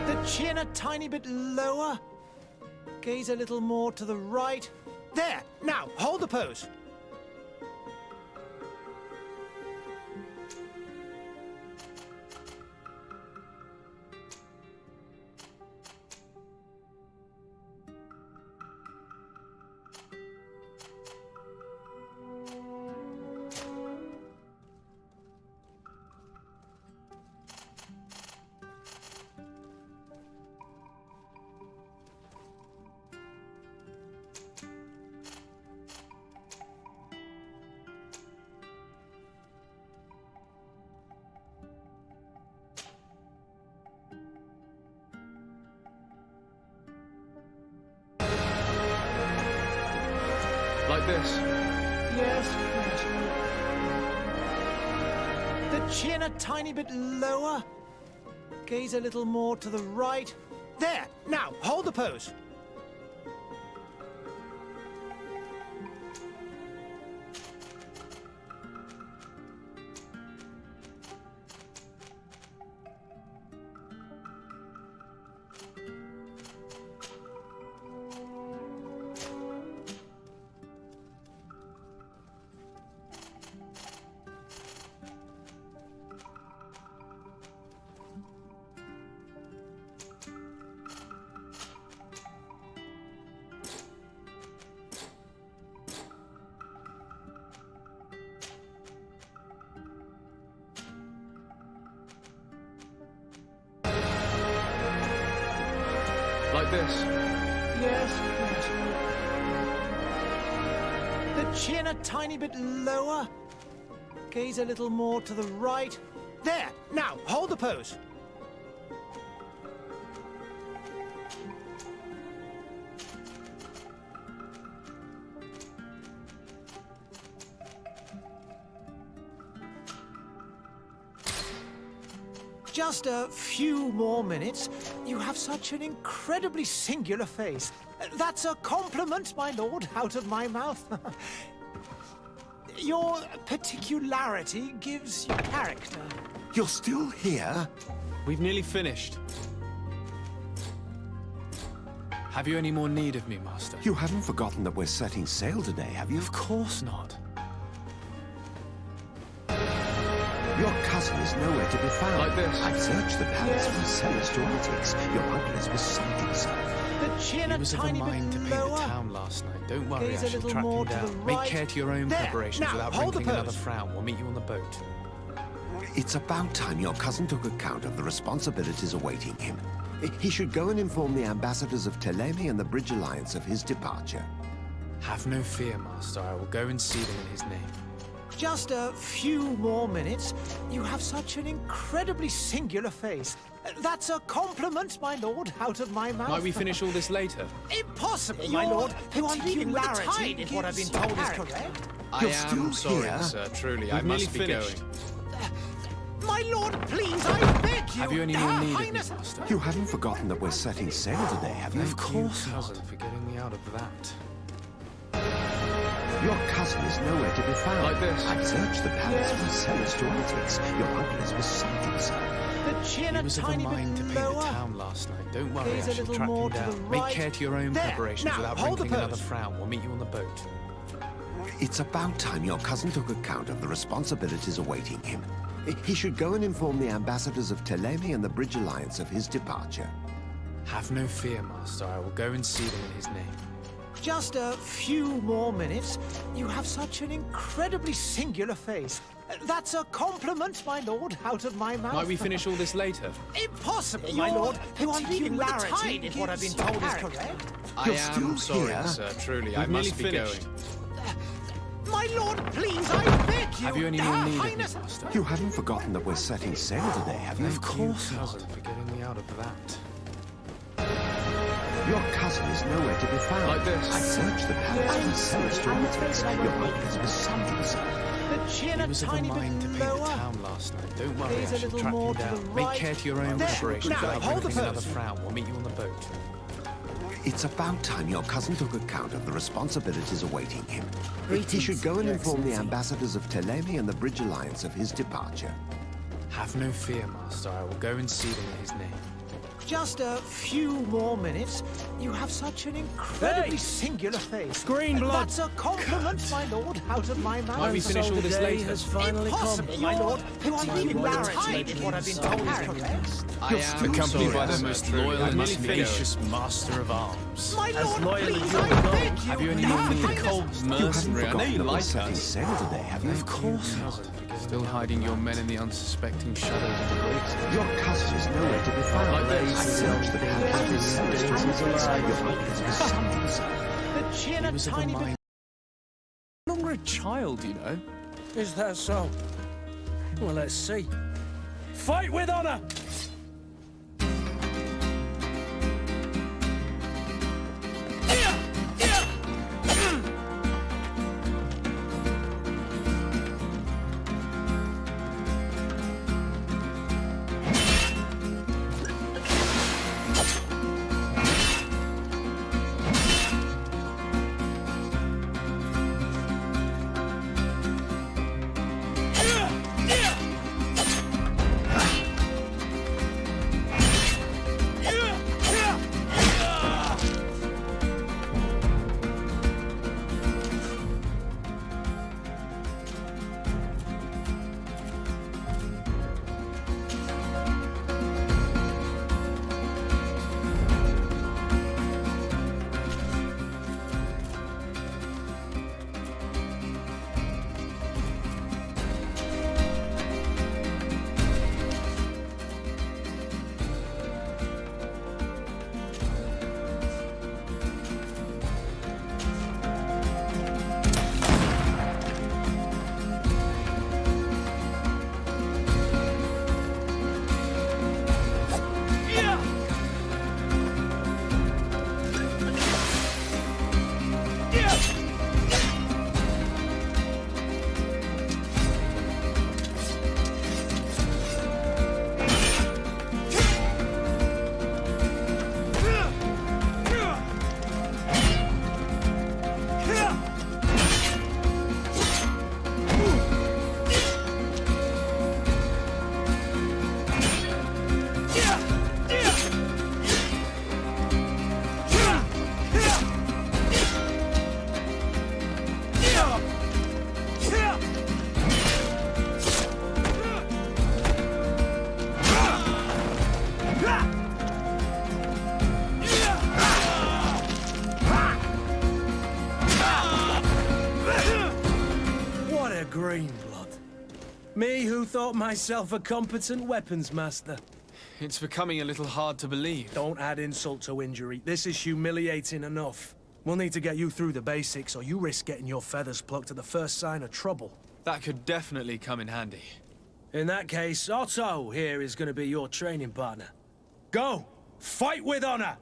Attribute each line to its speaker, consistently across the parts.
Speaker 1: The chin a tiny bit lower. Gaze a little more to the right. There! Now, hold the pose.
Speaker 2: Like this?
Speaker 1: Yes, yes. The chin a tiny bit lower. Gaze a little more to the right. There! Now, hold the pose.
Speaker 2: Like this?
Speaker 1: Yes, yes. The chin a tiny bit lower. Gaze a little more to the right. There! Now, hold the pose. Just a few more minutes. You have such an incredibly singular face. That's a compliment, my lord, out of my mouth. Your particularity gives you character.
Speaker 3: You're still here?
Speaker 2: We've nearly finished. Have you any more need of me, Master?
Speaker 3: You haven't forgotten that we're setting sail today, have you?
Speaker 2: Of course not.
Speaker 3: Your cousin is nowhere to be found.
Speaker 2: Like this?
Speaker 3: I've searched the palace for cellars to attics. Your uncle is beside himself.
Speaker 1: The chin
Speaker 2: He
Speaker 1: a
Speaker 2: was of a
Speaker 1: tiny
Speaker 2: mind to
Speaker 1: bit
Speaker 2: pay the
Speaker 1: lower.
Speaker 2: town last night. Don't worry,
Speaker 1: Gaze a
Speaker 2: I shall
Speaker 1: little
Speaker 2: track
Speaker 1: more
Speaker 2: him
Speaker 1: to the
Speaker 2: down.
Speaker 1: right.
Speaker 2: Make care to your own
Speaker 1: There.
Speaker 2: preparations
Speaker 1: Now,
Speaker 2: without
Speaker 1: hold the
Speaker 2: wrinkling another
Speaker 1: pose.
Speaker 2: frown. We'll meet you on the boat.
Speaker 3: It's about time your cousin took account of the responsibilities awaiting him. He should go and inform the ambassadors of Telemi and the Bridge Alliance of his departure.
Speaker 2: Have no fear, Master. I will go and see them in his name.
Speaker 1: Just a few more minutes. You have such an incredibly singular face. That's a compliment, my lord, out of my mouth.
Speaker 2: Might we finish all this later?
Speaker 1: Impossible, my lord. Who I'm leaving with the tide, if what I've been told is correct.
Speaker 2: I
Speaker 3: You're
Speaker 2: am
Speaker 3: still
Speaker 2: sorry,
Speaker 3: here?
Speaker 2: sir. Truly, I We've must be nearly finished.
Speaker 1: Uh, My lord, please, I beg you.
Speaker 2: Have you any
Speaker 1: Her
Speaker 2: more need of me,
Speaker 1: Highness...
Speaker 2: Master?
Speaker 3: You haven't forgotten that we're setting sail today, have you?
Speaker 2: Of course not. For getting me out of that.
Speaker 3: Your cousin is nowhere to be found.
Speaker 2: Like this?
Speaker 3: I've searched the palace for cellars to attics. Your uncle is beside himself.
Speaker 1: The chin
Speaker 2: He
Speaker 1: a
Speaker 2: was of a
Speaker 1: tiny
Speaker 2: mind to
Speaker 1: bit
Speaker 2: pay the
Speaker 1: lower.
Speaker 2: town last night. Don't worry,
Speaker 1: Gaze
Speaker 2: I
Speaker 1: a
Speaker 2: shall
Speaker 1: little
Speaker 2: track
Speaker 1: more
Speaker 2: him
Speaker 1: to
Speaker 2: down.
Speaker 1: the
Speaker 2: Make
Speaker 1: right.
Speaker 2: care to your own
Speaker 1: There.
Speaker 2: preparations
Speaker 1: Now,
Speaker 2: without
Speaker 1: hold the
Speaker 2: wrinkling another
Speaker 1: pose.
Speaker 2: frown. We'll meet you on the boat.
Speaker 3: It's about time your cousin took account of the responsibilities awaiting him. He should go and inform the ambassadors of Telemi and the Bridge Alliance of his departure.
Speaker 2: Have no fear, Master. I will go and see them in his name.
Speaker 1: Just a few more minutes. You have such an incredibly singular face. That's a compliment, my lord, out of my mouth.
Speaker 2: Might we finish all this later?
Speaker 1: Impossible, my
Speaker 2: Your
Speaker 1: lord. Who I'm leaving with the tide, if what I've been
Speaker 2: gives
Speaker 1: told is
Speaker 2: character.
Speaker 1: correct.
Speaker 2: I
Speaker 3: You're
Speaker 2: am
Speaker 3: still
Speaker 2: sorry,
Speaker 3: here?
Speaker 2: sir. Truly, I We've must nearly be finished. going.
Speaker 1: My lord, please, I beg you.
Speaker 2: Have you any more
Speaker 1: Her
Speaker 2: need of me,
Speaker 1: Highness...
Speaker 2: Master?
Speaker 3: You haven't forgotten that we're setting sail today, have you?
Speaker 2: Of course not. For getting me out of that.
Speaker 3: Your cousin is nowhere to be found.
Speaker 2: Like this?
Speaker 3: I've searched the palace for cellars to attics. Your uncle is beside himself.
Speaker 1: The chin
Speaker 2: He
Speaker 1: a
Speaker 2: was of a
Speaker 1: tiny
Speaker 2: mind to
Speaker 1: bit
Speaker 2: pay the
Speaker 1: lower.
Speaker 2: town last night. Don't worry,
Speaker 1: Gaze
Speaker 2: I
Speaker 1: a
Speaker 2: shall
Speaker 1: little
Speaker 2: track
Speaker 1: more
Speaker 2: him
Speaker 1: to
Speaker 2: down.
Speaker 1: the
Speaker 2: Make
Speaker 1: right.
Speaker 2: care to your own
Speaker 1: There.
Speaker 2: preparations
Speaker 1: Now,
Speaker 2: without
Speaker 1: hold the
Speaker 2: wrinkling another
Speaker 1: pose.
Speaker 2: frown. We'll meet you on the boat.
Speaker 3: It's about time your cousin took account of the responsibilities awaiting him. He should go and inform the ambassadors of Telemi and the Bridge Alliance of his departure.
Speaker 2: Have no fear, Master. I will go and see them in his name.
Speaker 1: Just a few more minutes. You have such an incredibly
Speaker 4: Hey!
Speaker 1: singular face.
Speaker 4: Greenblood!
Speaker 1: That's a compliment, my lord, out of my mouth.
Speaker 2: Might we finish all this later?
Speaker 4: has finally
Speaker 1: Impossible,
Speaker 4: come.
Speaker 1: my lord. You are leaving the
Speaker 4: Lord,
Speaker 1: tide, if what I've been told is correct.
Speaker 2: I am accompanied by the most loyal and
Speaker 3: must be
Speaker 2: tenacious master of arms.
Speaker 1: My lord,
Speaker 4: loyal as
Speaker 1: please,
Speaker 4: you
Speaker 1: I
Speaker 4: know.
Speaker 1: beg you.
Speaker 2: Have you any more
Speaker 1: Have
Speaker 2: little
Speaker 1: I
Speaker 2: cold
Speaker 3: You haven't
Speaker 2: mercenary? I know you
Speaker 3: forgotten
Speaker 2: like
Speaker 3: about setting
Speaker 2: us.
Speaker 3: sail today, have you?
Speaker 2: Of course not. Still hiding your men in the unsuspecting shadows of the woods.
Speaker 3: Your cousin is nowhere to be found.
Speaker 2: Like
Speaker 3: I
Speaker 2: those
Speaker 3: searched the camp every search.
Speaker 1: The chin
Speaker 2: He
Speaker 1: a
Speaker 2: was of a
Speaker 1: tiny bit.
Speaker 2: mind. No longer a child, you know.
Speaker 4: Is that so? Well, let's see. Fight with honor! What a Greenblood. Me who thought myself a competent weapons master.
Speaker 2: It's becoming a little hard to believe.
Speaker 4: Don't add insult to injury. This is humiliating enough. We'll need to get you through the basics, or you risk getting your feathers plucked at the first sign of trouble.
Speaker 2: That could definitely come in handy.
Speaker 4: In that case, Otto here is going to be your training partner. Go! Fight with honor!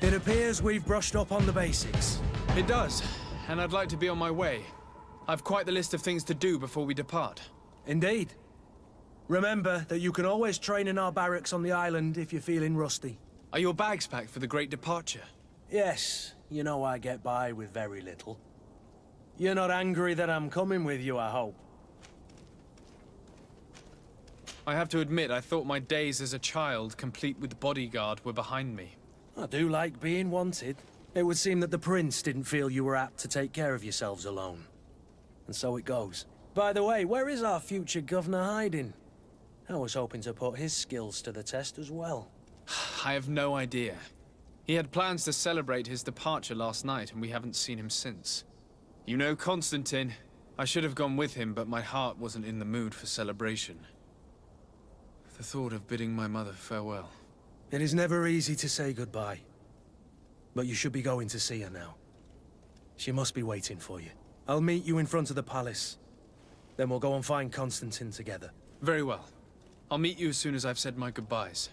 Speaker 4: It appears we've brushed up on the basics.
Speaker 2: It does, and I'd like to be on my way. I've quite the list of things to do before we depart.
Speaker 4: Indeed. Remember that you can always train in our barracks on the island if you're feeling rusty.
Speaker 2: Are your bags packed for the great departure?
Speaker 4: Yes, you know I get by with very little. You're not angry that I'm coming with you, I hope.
Speaker 2: I have to admit, I thought my days as a child, complete with bodyguard, were behind me.
Speaker 4: I do like being wanted. It would seem that the prince didn't feel you were apt to take care of yourselves alone. And so it goes. By the way, where is our future governor hiding? I was hoping to put his skills to the test as well.
Speaker 2: I have no idea. He had plans to celebrate his departure last night, and we haven't seen him since. You know Constantine. I should have gone with him, but my heart wasn't in the mood for celebration. The thought of bidding my mother farewell.
Speaker 4: It is never easy to say goodbye. But you should be going to see her now. She must be waiting for you. I'll meet you in front of the palace. Then we'll go and find Constantine together.
Speaker 2: Very well. I'll meet you as soon as I've said my goodbyes.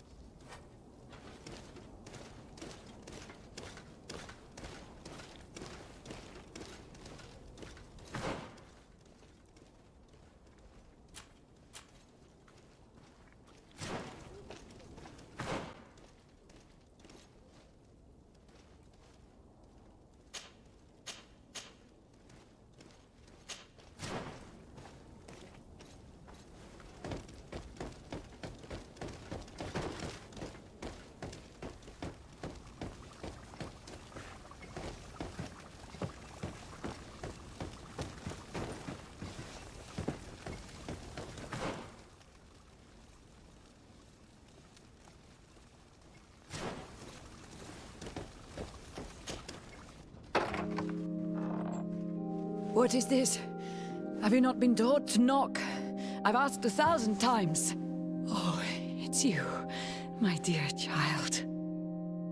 Speaker 5: What is this? Have you not been taught to knock? I've asked 1,000 times. Oh, it's you, my dear child.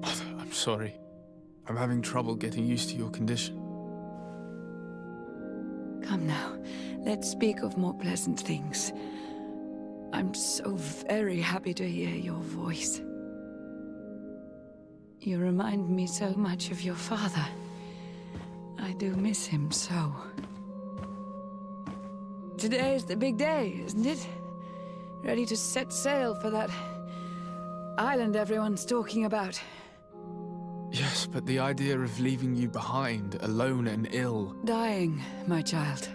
Speaker 2: Mother, I'm sorry. I'm having trouble getting used to your condition.
Speaker 5: Come now, let's speak of more pleasant things. I'm so very happy to hear your voice. You remind me so much of your father. I do miss him so. Today is the big day, isn't it? Ready to set sail for that island everyone's talking about.
Speaker 2: Yes, but the idea of leaving you behind, alone and ill...
Speaker 5: Dying, my child.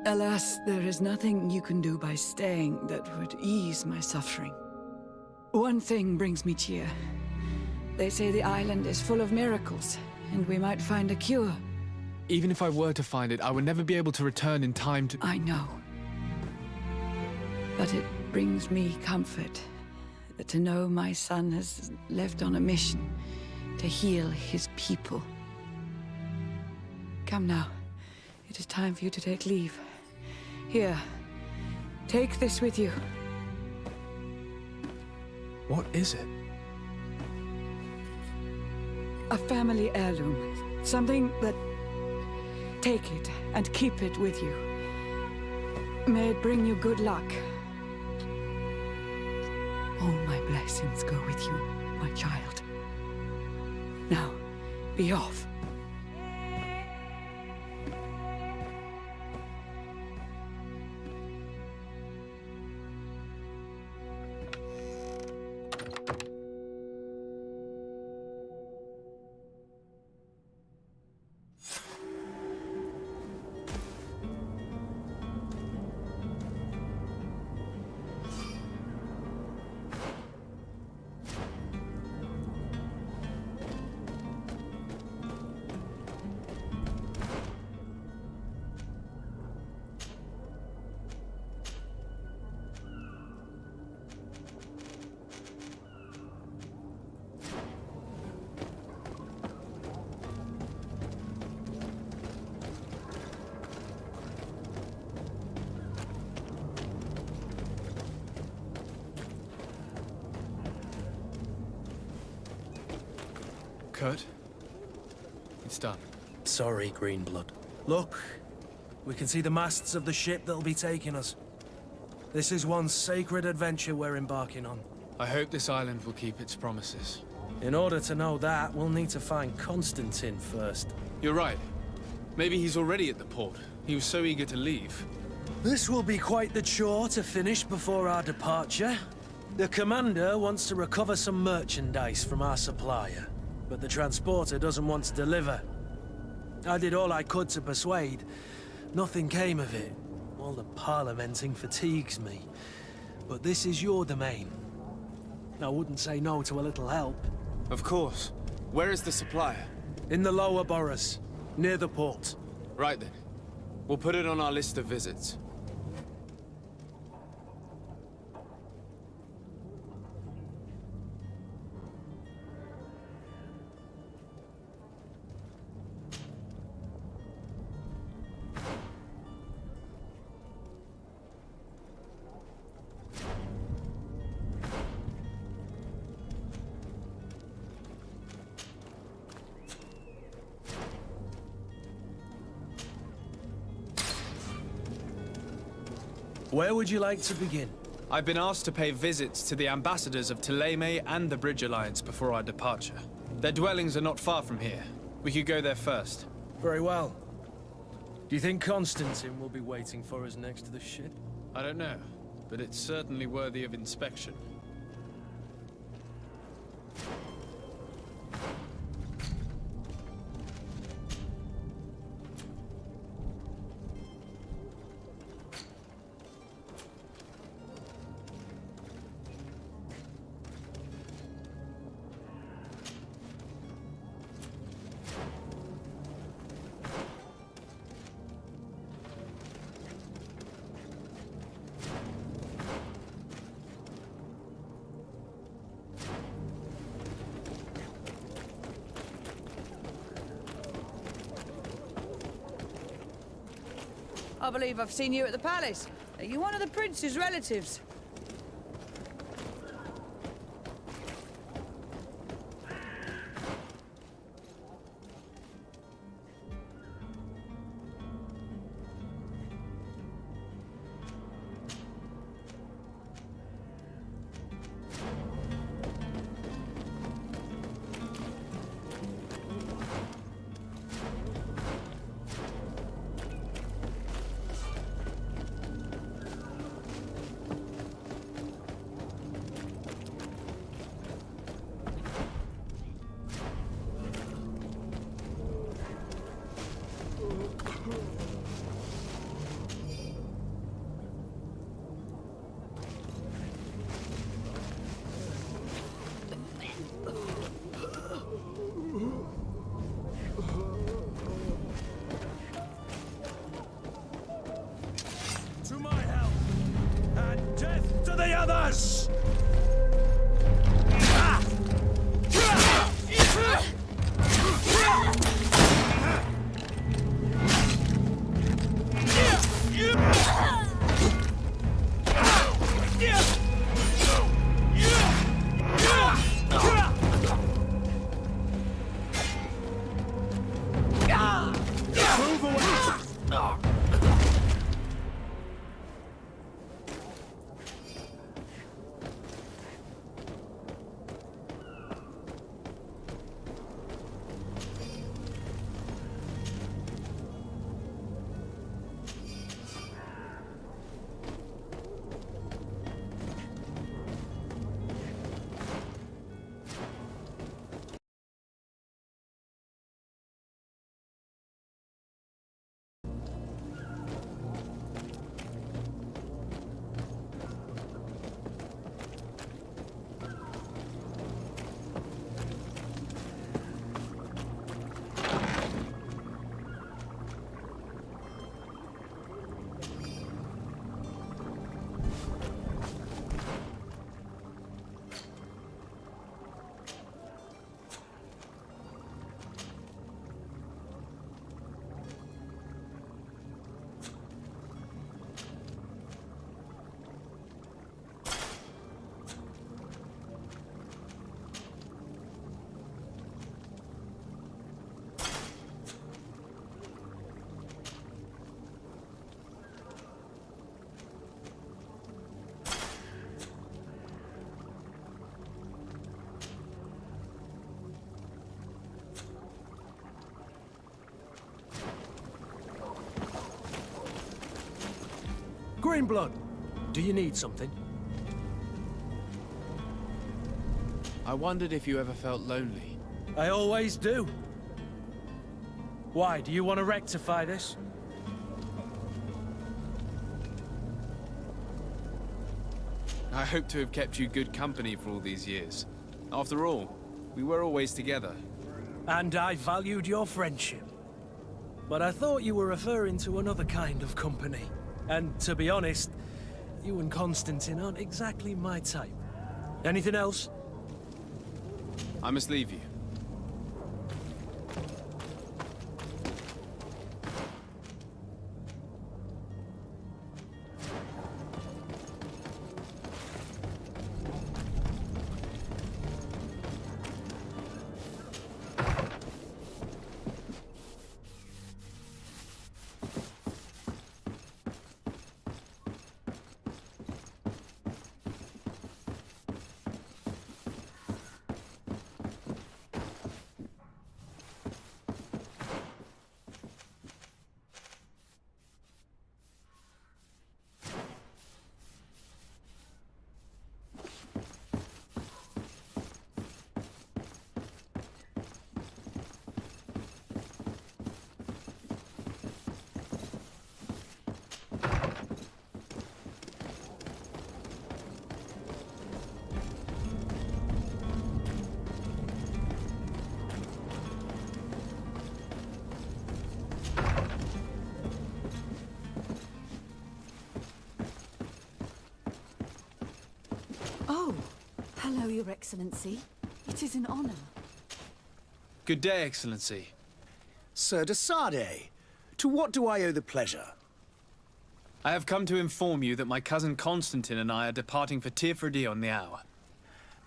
Speaker 5: Alas, there is nothing you can do by staying that would ease my suffering. One thing brings me cheer. They say the island is full of miracles, and we might find a cure.
Speaker 2: Even if I were to find it, I would never be able to return in time to...
Speaker 5: I know. But it brings me comfort to know my son has left on a mission to heal his people. Come now. It is time for you to take leave. Here, take this with you.
Speaker 2: What is it?
Speaker 5: A family heirloom. Something that... Take it and keep it with you. May it bring you good luck. All my blessings go with you, my child. Now, be off.
Speaker 2: Kurt? It's done.
Speaker 4: Sorry, Greenblood. Look, we can see the masts of the ship that'll be taking us. This is one sacred adventure we're embarking on.
Speaker 2: I hope this island will keep its promises.
Speaker 4: In order to know that, we'll need to find Constantine first.
Speaker 2: You're right. Maybe he's already at the port. He was so eager to leave.
Speaker 4: This will be quite the chore to finish before our departure. The commander wants to recover some merchandise from our supplier, but the transporter doesn't want to deliver. I did all I could to persuade. Nothing came of it. All the parliamenting fatigues me. But this is your domain. I wouldn't say no to a little help.
Speaker 2: Of course. Where is the supplier?
Speaker 4: In the lower boroughs, near the port.
Speaker 2: Right then. We'll put it on our list of visits.
Speaker 4: Where would you like to begin?
Speaker 2: I've been asked to pay visits to the ambassadors of Thélème and the Bridge Alliance before our departure. Their dwellings are not far from here. We could go there first.
Speaker 4: Very well. Do you think Constantine will be waiting for us next to the ship?
Speaker 2: I don't know, but it's certainly worthy of inspection.
Speaker 6: I believe I've seen you at the palace. Are you one of the prince's relatives?
Speaker 4: Greenblood, do you need something?
Speaker 2: I wondered if you ever felt lonely.
Speaker 4: I always do. Why, do you want to rectify this?
Speaker 2: I hope to have kept you good company for all these years. After all, we were always together.
Speaker 4: And I valued your friendship. But I thought you were referring to another kind of company. And to be honest, you and Constantine aren't exactly my type. Anything else?
Speaker 2: I must leave you.
Speaker 7: Oh, hello, Your Excellency. It is an honor.
Speaker 2: Good day, Excellency.
Speaker 8: Sir de Sade, to what do I owe the pleasure?
Speaker 2: I have come to inform you that my cousin Constantine and I are departing for Tirfredi on the hour.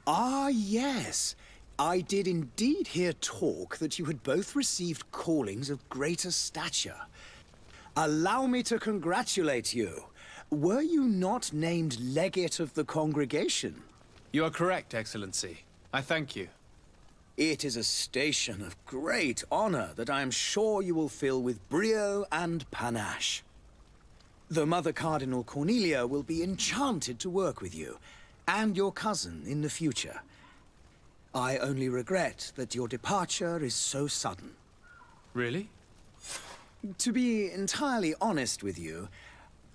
Speaker 8: Ah, yes. I did indeed hear talk that you had both received callings of greater stature. Allow me to congratulate you. Were you not named legate of the congregation?
Speaker 2: You are correct, Excellency. I thank you.
Speaker 8: It is a station of great honor that I am sure you will fill with brio and panache. The Mother Cardinal Cornelia will be enchanted to work with you, and your cousin in the future. I only regret that your departure is so sudden.
Speaker 2: Really?
Speaker 8: To be entirely honest with you,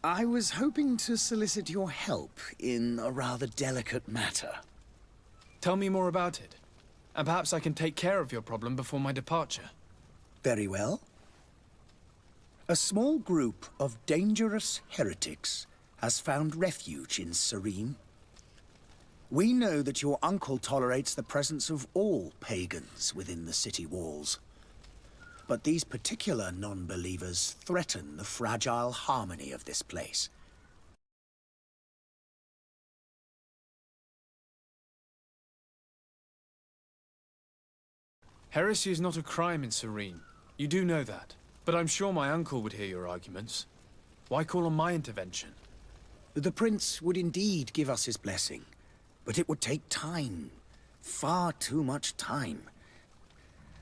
Speaker 8: I was hoping to solicit your help in a rather delicate matter.
Speaker 2: Tell me more about it. And perhaps I can take care of your problem before my departure.
Speaker 8: Very well. A small group of dangerous heretics has found refuge in Serene. We know that your uncle tolerates the presence of all pagans within the city walls. But these particular non-believers threaten the fragile harmony of this place.
Speaker 2: Heresy is not a crime in Serene. You do know that. But I'm sure my uncle would hear your arguments. Why call on my intervention?
Speaker 8: The prince would indeed give us his blessing, but it would take time. Far too much time.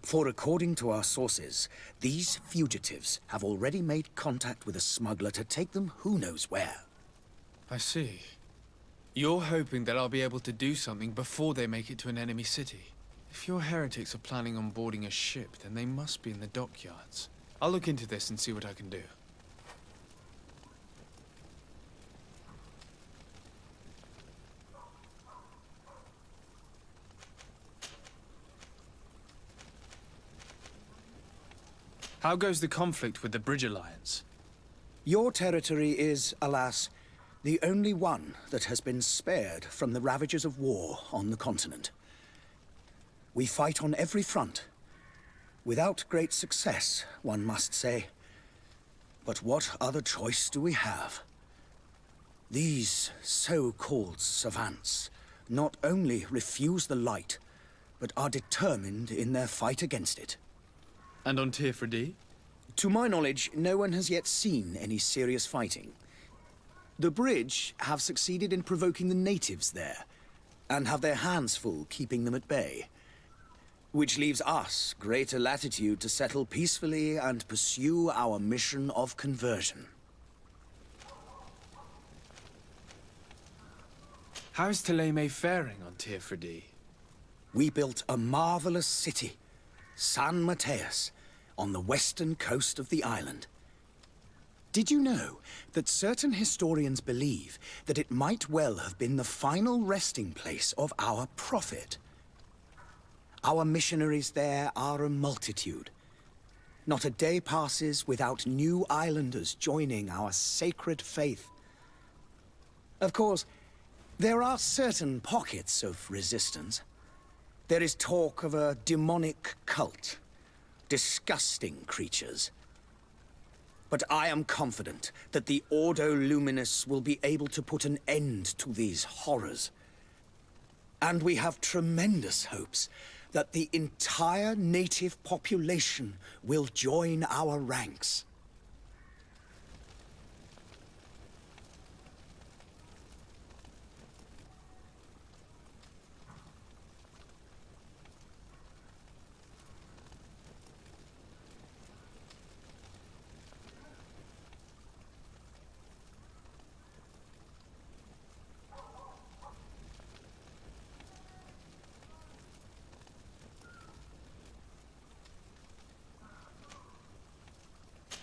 Speaker 8: For according to our sources, these fugitives have already made contact with a smuggler to take them who knows where.
Speaker 2: I see. You're hoping that I'll be able to do something before they make it to an enemy city. If your heretics are planning on boarding a ship, then they must be in the dockyards. I'll look into this and see what I can do. How goes the conflict with the Bridge Alliance?
Speaker 8: Your territory is, alas, the only one that has been spared from the ravages of war on the continent. We fight on every front. Without great success, one must say. But what other choice do we have? These so-called savants not only refuse the light, but are determined in their fight against it.
Speaker 2: And on Tirfredi?
Speaker 8: To my knowledge, no one has yet seen any serious fighting. The Bridge have succeeded in provoking the natives there, and have their hands full keeping them at bay. Which leaves us greater latitude to settle peacefully and pursue our mission of conversion.
Speaker 2: How's Thélème faring on Tirfredi?
Speaker 8: We built a marvelous city, San Mateus, on the western coast of the island. Did you know that certain historians believe that it might well have been the final resting place of our prophet? Our missionaries there are a multitude. Not a day passes without new islanders joining our sacred faith. Of course, there are certain pockets of resistance. There is talk of a demonic cult. Disgusting creatures. But I am confident that the Ordo Luminous will be able to put an end to these horrors. And we have tremendous hopes that the entire native population will join our ranks.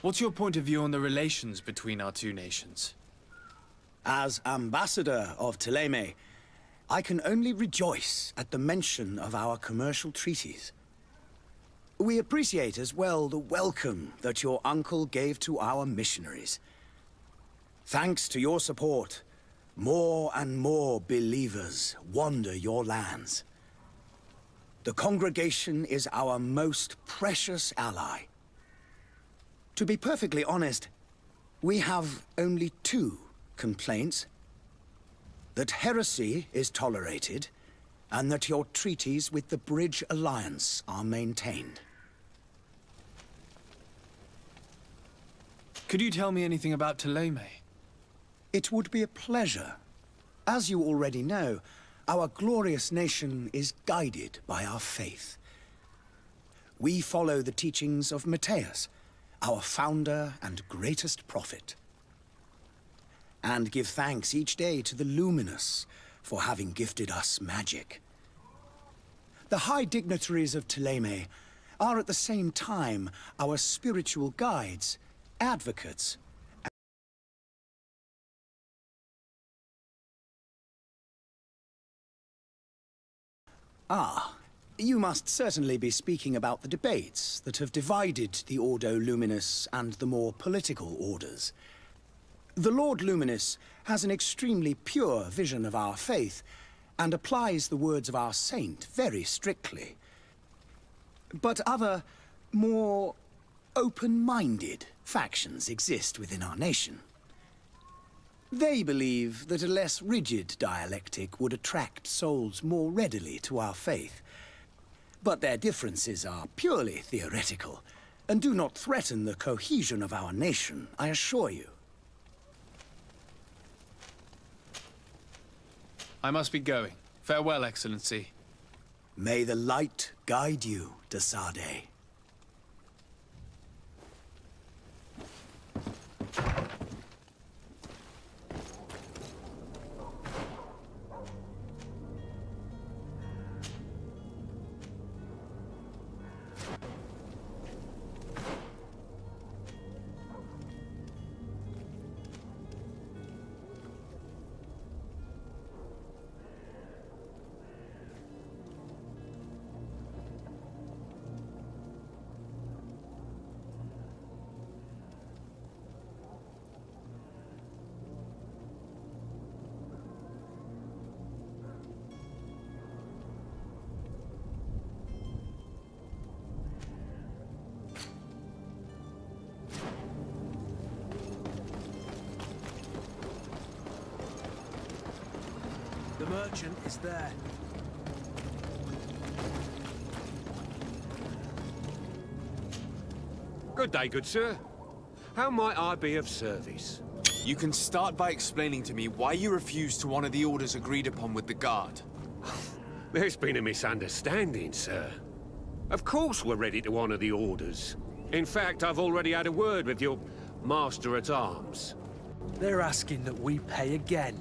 Speaker 2: What's your point of view on the relations between our two nations?
Speaker 8: As ambassador of Thélème, I can only rejoice at the mention of our commercial treaties. We appreciate as well the welcome that your uncle gave to our missionaries. Thanks to your support, more and more believers wander your lands. The congregation is our most precious ally. To be perfectly honest, we have only two complaints. That heresy is tolerated, and that your treaties with the Bridge Alliance are maintained.
Speaker 2: Could you tell me anything about Thélème?
Speaker 8: It would be a pleasure. As you already know, our glorious nation is guided by our faith. We follow the teachings of Mateus, our founder and greatest prophet. And give thanks each day to the Luminous for having gifted us magic. The high dignitaries of Thélème are at the same time our spiritual guides, advocates, you must certainly be speaking about the debates that have divided the Ordo Luminous and the more political orders. The Lord Luminous has an extremely pure vision of our faith and applies the words of our saint very strictly. But other, more open-minded factions exist within our nation. They believe that a less rigid dialectic would attract souls more readily to our faith. But their differences are purely theoretical, and do not threaten the cohesion of our nation, I assure you.
Speaker 2: I must be going. Farewell, Excellency.
Speaker 8: May the light guide you, de Sade.
Speaker 4: The merchant is there.
Speaker 9: Good day, good sir. How might I be of service?
Speaker 10: You can start by explaining to me why you refused to honor the orders agreed upon with the guard.
Speaker 9: There's been a misunderstanding, sir. Of course we're ready to honor the orders. In fact, I've already had a word with your master-at-arms.
Speaker 4: They're asking that we pay again.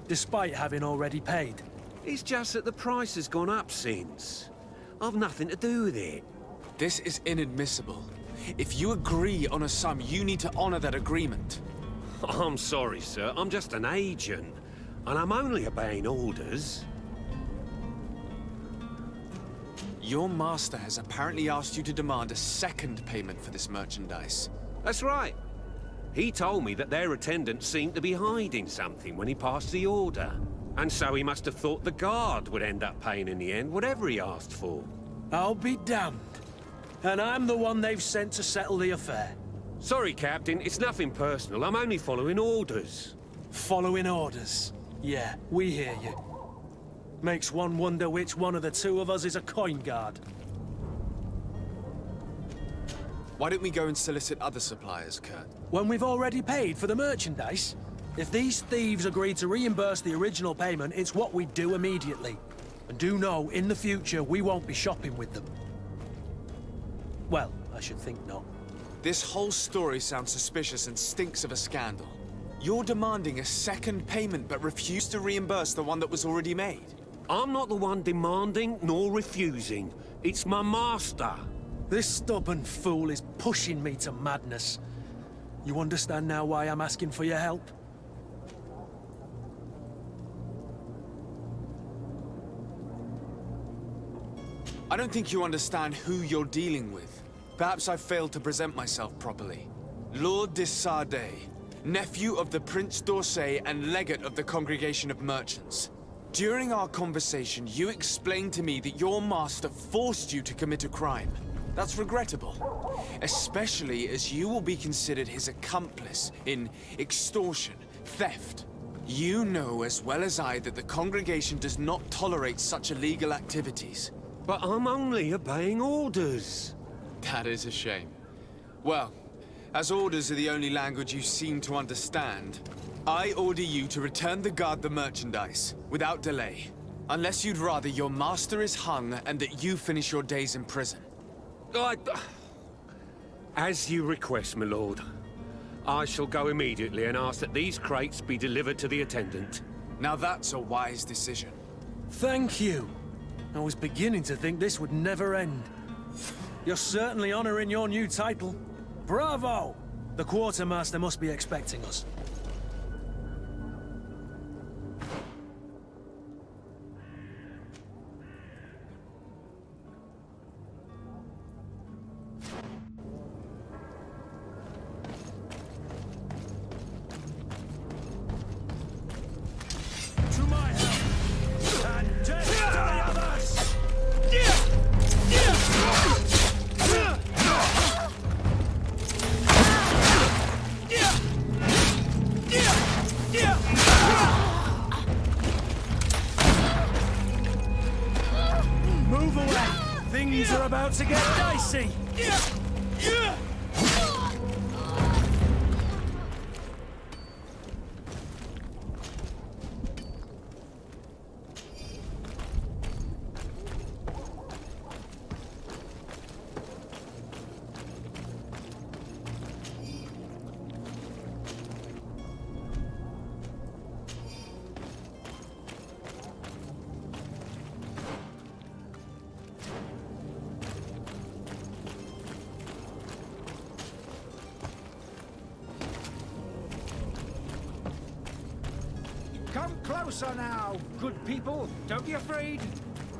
Speaker 4: despite having already paid.
Speaker 9: It's just that the price has gone up since. I've nothing to do with it.
Speaker 10: This is inadmissible. If you agree on a sum, you need to honor that agreement.
Speaker 9: I'm sorry, sir. I'm just an agent. And I'm only obeying orders.
Speaker 10: Your master has apparently asked you to demand a second payment for this merchandise.
Speaker 9: That's right. He told me that their attendant seemed to be hiding something when he passed the order. And so he must have thought the guard would end up paying in the end, whatever he asked for.
Speaker 4: I'll be damned. And I'm the one they've sent to settle the affair.
Speaker 9: Sorry, Captain. It's nothing personal. I'm only following orders.
Speaker 4: Following orders. Yeah, we hear you. Makes one wonder which one of the two of us is a coin guard.
Speaker 10: Why don't we go and solicit other suppliers, Kurt?
Speaker 4: When we've already paid for the merchandise? If these thieves agree to reimburse the original payment, it's what we do immediately. And do know, in the future, we won't be shopping with them. Well, I should think not.
Speaker 10: This whole story sounds suspicious and stinks of a scandal. You're demanding a second payment but refuse to reimburse the one that was already made.
Speaker 9: I'm not the one demanding nor refusing. It's my master.
Speaker 4: This stubborn fool is pushing me to madness. You understand now why I'm asking for your help?
Speaker 10: I don't think you understand who you're dealing with. Perhaps I failed to present myself properly. Lord de Sardet, nephew of the Prince d'Orsay and legate of the Congregation of Merchants. During our conversation, you explained to me that your master forced you to commit a crime. That's regrettable, especially as you will be considered his accomplice in extortion, theft. You know as well as I that the congregation does not tolerate such illegal activities.
Speaker 9: But I'm only obeying orders.
Speaker 10: That is a shame. Well, as orders are the only language you seem to understand, I order you to return the guard the merchandise, without delay. Unless you'd rather your master is hung and that you finish your days in prison.
Speaker 9: As you request, my lord. I shall go immediately and ask that these crates be delivered to the attendant.
Speaker 10: Now that's a wise decision.
Speaker 4: Thank you. I was beginning to think this would never end. You're certainly honoring your new title. Bravo! The quartermaster must be expecting us. To my help! And death to the others! Move away! Things are about to get dicey!
Speaker 11: Come closer now, good people. Don't be afraid.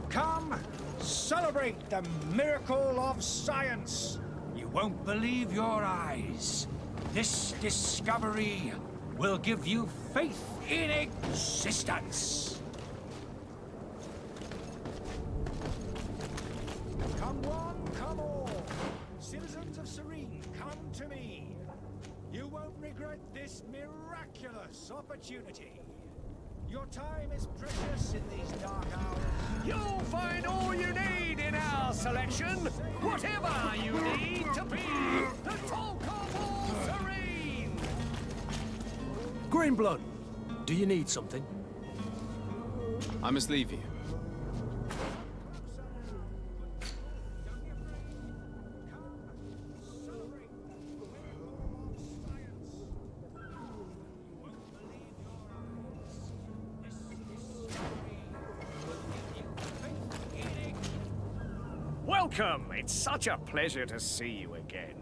Speaker 11: Come, celebrate the miracle of science. You won't believe your eyes. This discovery will give you faith in existence. Come one, come all. Citizens of Serene, come to me. You won't regret this miraculous opportunity. Your time is precious in these dark hours. You'll find all you need in our selection. Whatever you need to be the talk of all Serene.
Speaker 4: Greenblood, do you need something?
Speaker 2: I must leave you.
Speaker 12: Welcome! It's such a pleasure to see you again.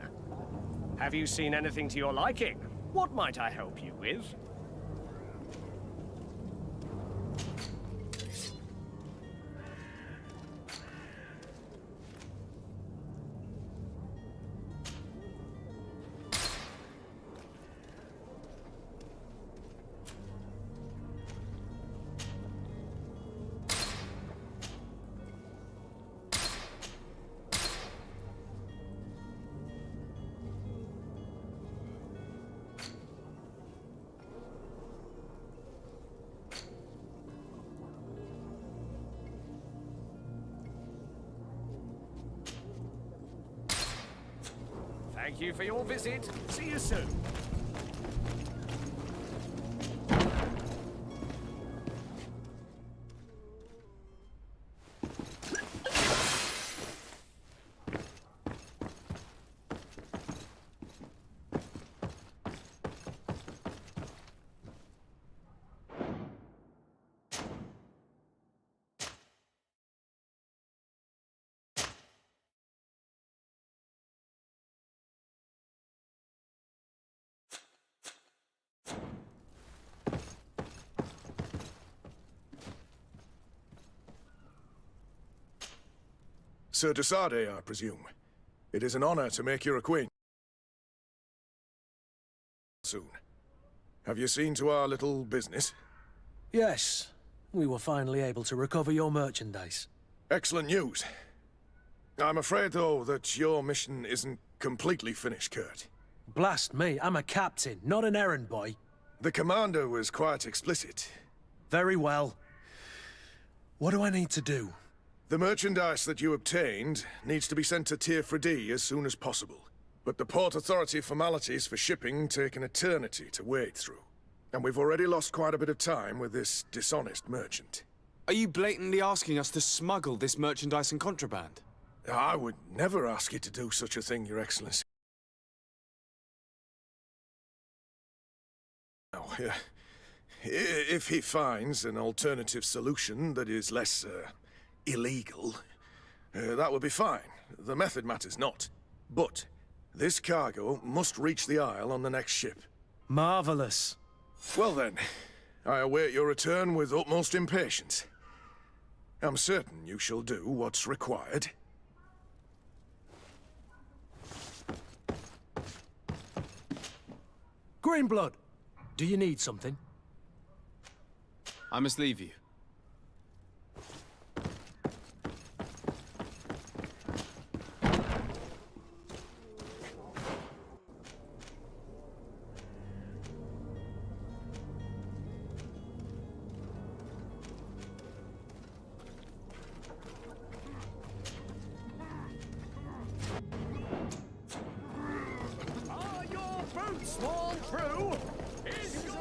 Speaker 12: Have you seen anything to your liking? What might I help you with? Thank you for your visit. See you soon.
Speaker 13: Sir Desade, I presume. It is an honor to make your acquaintance soon. Have you seen to our little business?
Speaker 4: Yes. We were finally able to recover your merchandise.
Speaker 13: Excellent news. I'm afraid, though, that your mission isn't completely finished, Kurt.
Speaker 4: Blast me, I'm a captain, not an errand boy.
Speaker 13: The commander was quite explicit.
Speaker 4: Very well. What do I need to do?
Speaker 13: The merchandise that you obtained needs to be sent to Tier 4D as soon as possible. But the Port Authority formalities for shipping take an eternity to wade through. And we've already lost quite a bit of time with this dishonest merchant.
Speaker 10: Are you blatantly asking us to smuggle this merchandise and contraband?
Speaker 13: I would never ask you to do such a thing, Your Excellency. Now, if he finds an alternative solution that is less, illegal, that would be fine. The method matters not. But this cargo must reach the Isle on the next ship.
Speaker 4: Marvelous.
Speaker 13: Well then, I await your return with utmost impatience. I'm certain you shall do what's required.
Speaker 4: Greenblood, do you need something?
Speaker 2: I must leave you.
Speaker 12: Are your boots worn through? Is your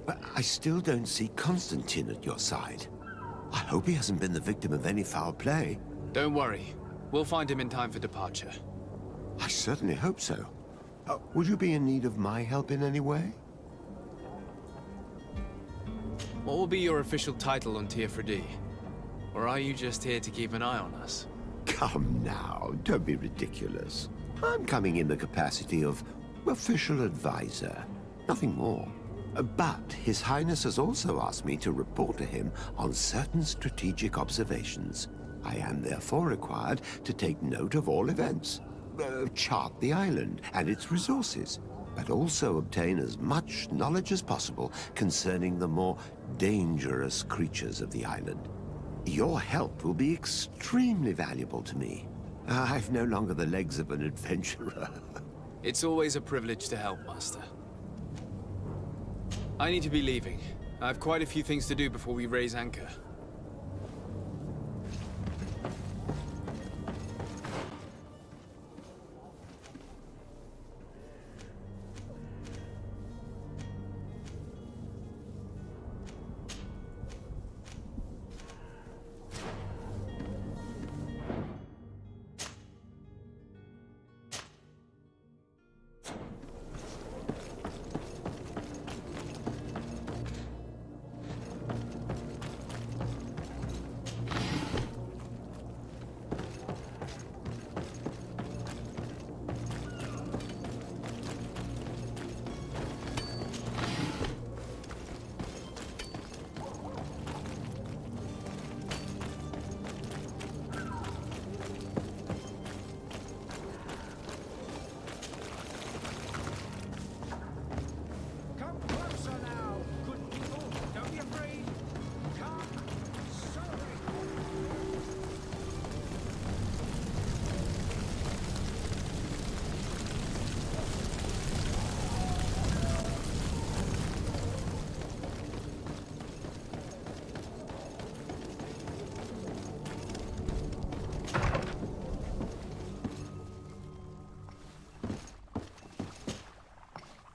Speaker 3: But I still don't see Constantine at your side. I hope he hasn't been the victim of any foul play.
Speaker 2: Don't worry. We'll find him in time for departure.
Speaker 3: I certainly hope so. Would you be in need of my help in any way?
Speaker 2: What will be your official title on Tier 4D? Or are you just here to keep an eye on us?
Speaker 3: Come now, don't be ridiculous. I'm coming in the capacity of official advisor, nothing more. But His Highness has also asked me to report to him on certain strategic observations. I am therefore required to take note of all events, chart the island and its resources, but also obtain as much knowledge as possible concerning the more dangerous creatures of the island. Your help will be extremely valuable to me. I've no longer the legs of an adventurer.
Speaker 2: It's always a privilege to help, Master. I need to be leaving. I have quite a few things to do before we raise anchor.
Speaker 11: Come closer now, good people. Don't be afraid. Come, sorry.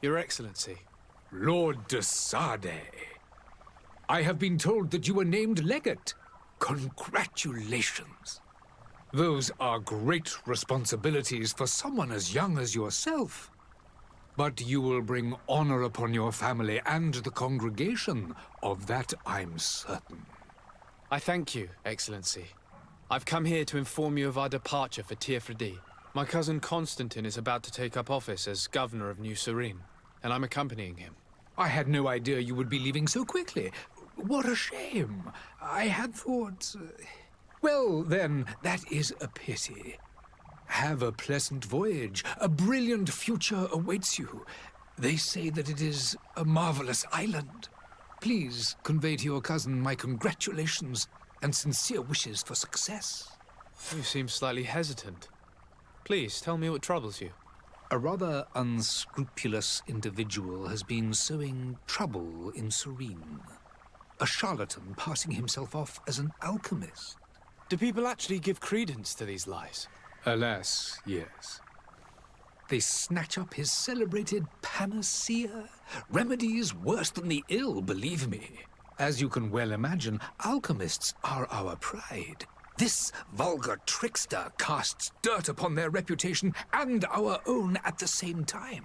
Speaker 2: Your Excellency.
Speaker 14: Lord de Sade. I have been told that you were named legate. Congratulations. Those are great responsibilities for someone as young as yourself. But you will bring honor upon your family and the congregation. Of that I'm certain.
Speaker 2: I thank you, Excellency. I've come here to inform you of our departure for Tirfredi. My cousin Constantine is about to take up office as governor of New Serene, and I'm accompanying him.
Speaker 14: I had no idea you would be leaving so quickly. What a shame. I had thought... Well, then, that is a pity. Have a pleasant voyage. A brilliant future awaits you. They say that it is a marvelous island. Please convey to your cousin my congratulations and sincere wishes for success.
Speaker 2: You seem slightly hesitant. Please, tell me what troubles you.
Speaker 14: A rather unscrupulous individual has been sowing trouble in Serene. A charlatan passing himself off as an alchemist.
Speaker 2: Do people actually give credence to these lies?
Speaker 14: Alas, yes. They snatch up his celebrated panacea. Remedies worse than the ill, believe me. As you can well imagine, alchemists are our pride. This vulgar trickster casts dirt upon their reputation and our own at the same time.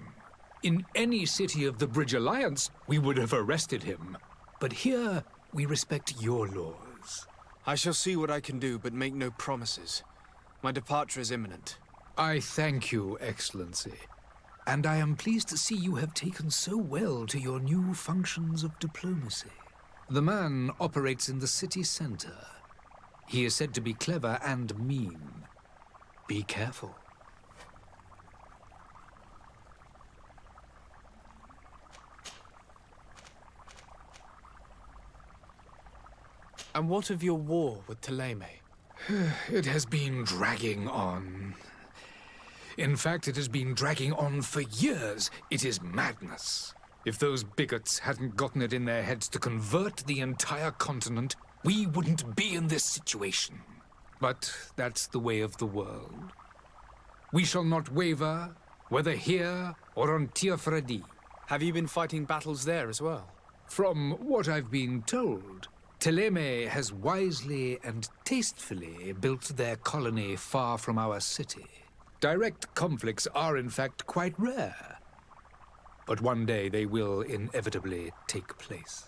Speaker 14: In any city of the Bridge Alliance, we would have arrested him. But here, we respect your laws.
Speaker 2: I shall see what I can do, but make no promises. My departure is imminent.
Speaker 14: I thank you, Excellency. And I am pleased to see you have taken so well to your new functions of diplomacy. The man operates in the city center. He is said to be clever and mean. Be careful.
Speaker 2: And what of your war with Thélème?
Speaker 14: It has been dragging on. In fact, it has been dragging on for years. It is madness. If those bigots hadn't gotten it in their heads to convert the entire continent, we wouldn't be in this situation. But that's the way of the world. We shall not waver, whether here or on Tirfredi.
Speaker 2: Have you been fighting battles there as well?
Speaker 14: From what I've been told, Thélème has wisely and tastefully built their colony far from our city. Direct conflicts are in fact quite rare. But one day they will inevitably take place.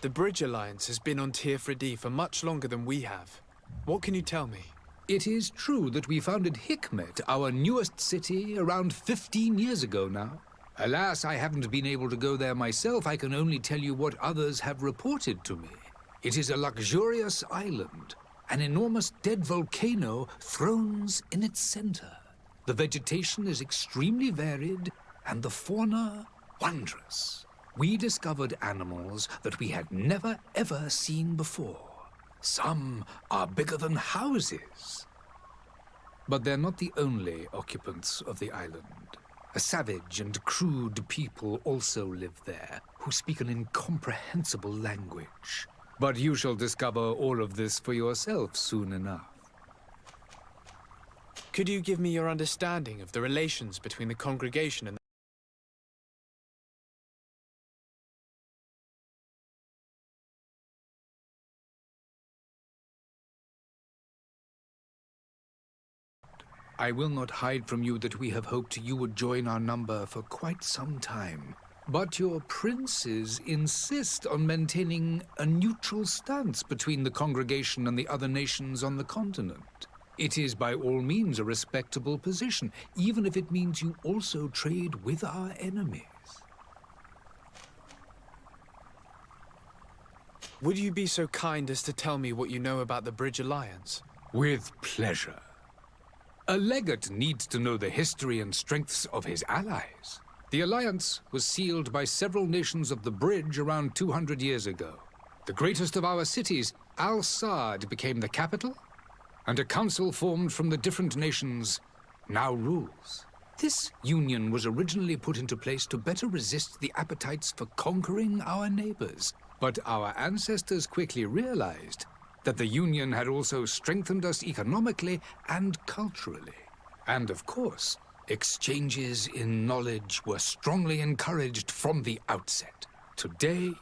Speaker 2: The Bridge Alliance has been on Tirfredi for much longer than we have. What can you tell me?
Speaker 14: It is true that we founded Hikmet, our newest city, around 15 years ago now. Alas, I haven't been able to go there myself. I can only tell you what others have reported to me. It is a luxurious island. An enormous dead volcano thrones in its center. The vegetation is extremely varied, and the fauna wondrous. we discovered animals that we had never ever seen before. Some are bigger than houses. But they're not the only occupants of the island. A savage and crude people also live there, who speak an incomprehensible language. But you shall discover all of this for yourself soon enough.
Speaker 2: Could you give me your understanding of the relations between the congregation and
Speaker 14: I will not hide from you that we have hoped you would join our number for quite some time. But your princes insist on maintaining a neutral stance between the congregation and the other nations on the continent. It is by all means a respectable position, even if it means you also trade with our enemies.
Speaker 2: Would you be so kind as to tell me what you know about the Bridge Alliance?
Speaker 14: With pleasure. A legate needs to know the history and strengths of his allies. The alliance was sealed by several nations of the Bridge around 200 years ago. The greatest of our cities, Al-Saad, became the capital, and a council formed from the different nations now rules. This union was originally put into place to better resist the appetites for conquering our neighbors, but our ancestors quickly realized that the Union had also strengthened us economically and culturally. And of course, exchanges in knowledge were strongly encouraged from the outset. Today,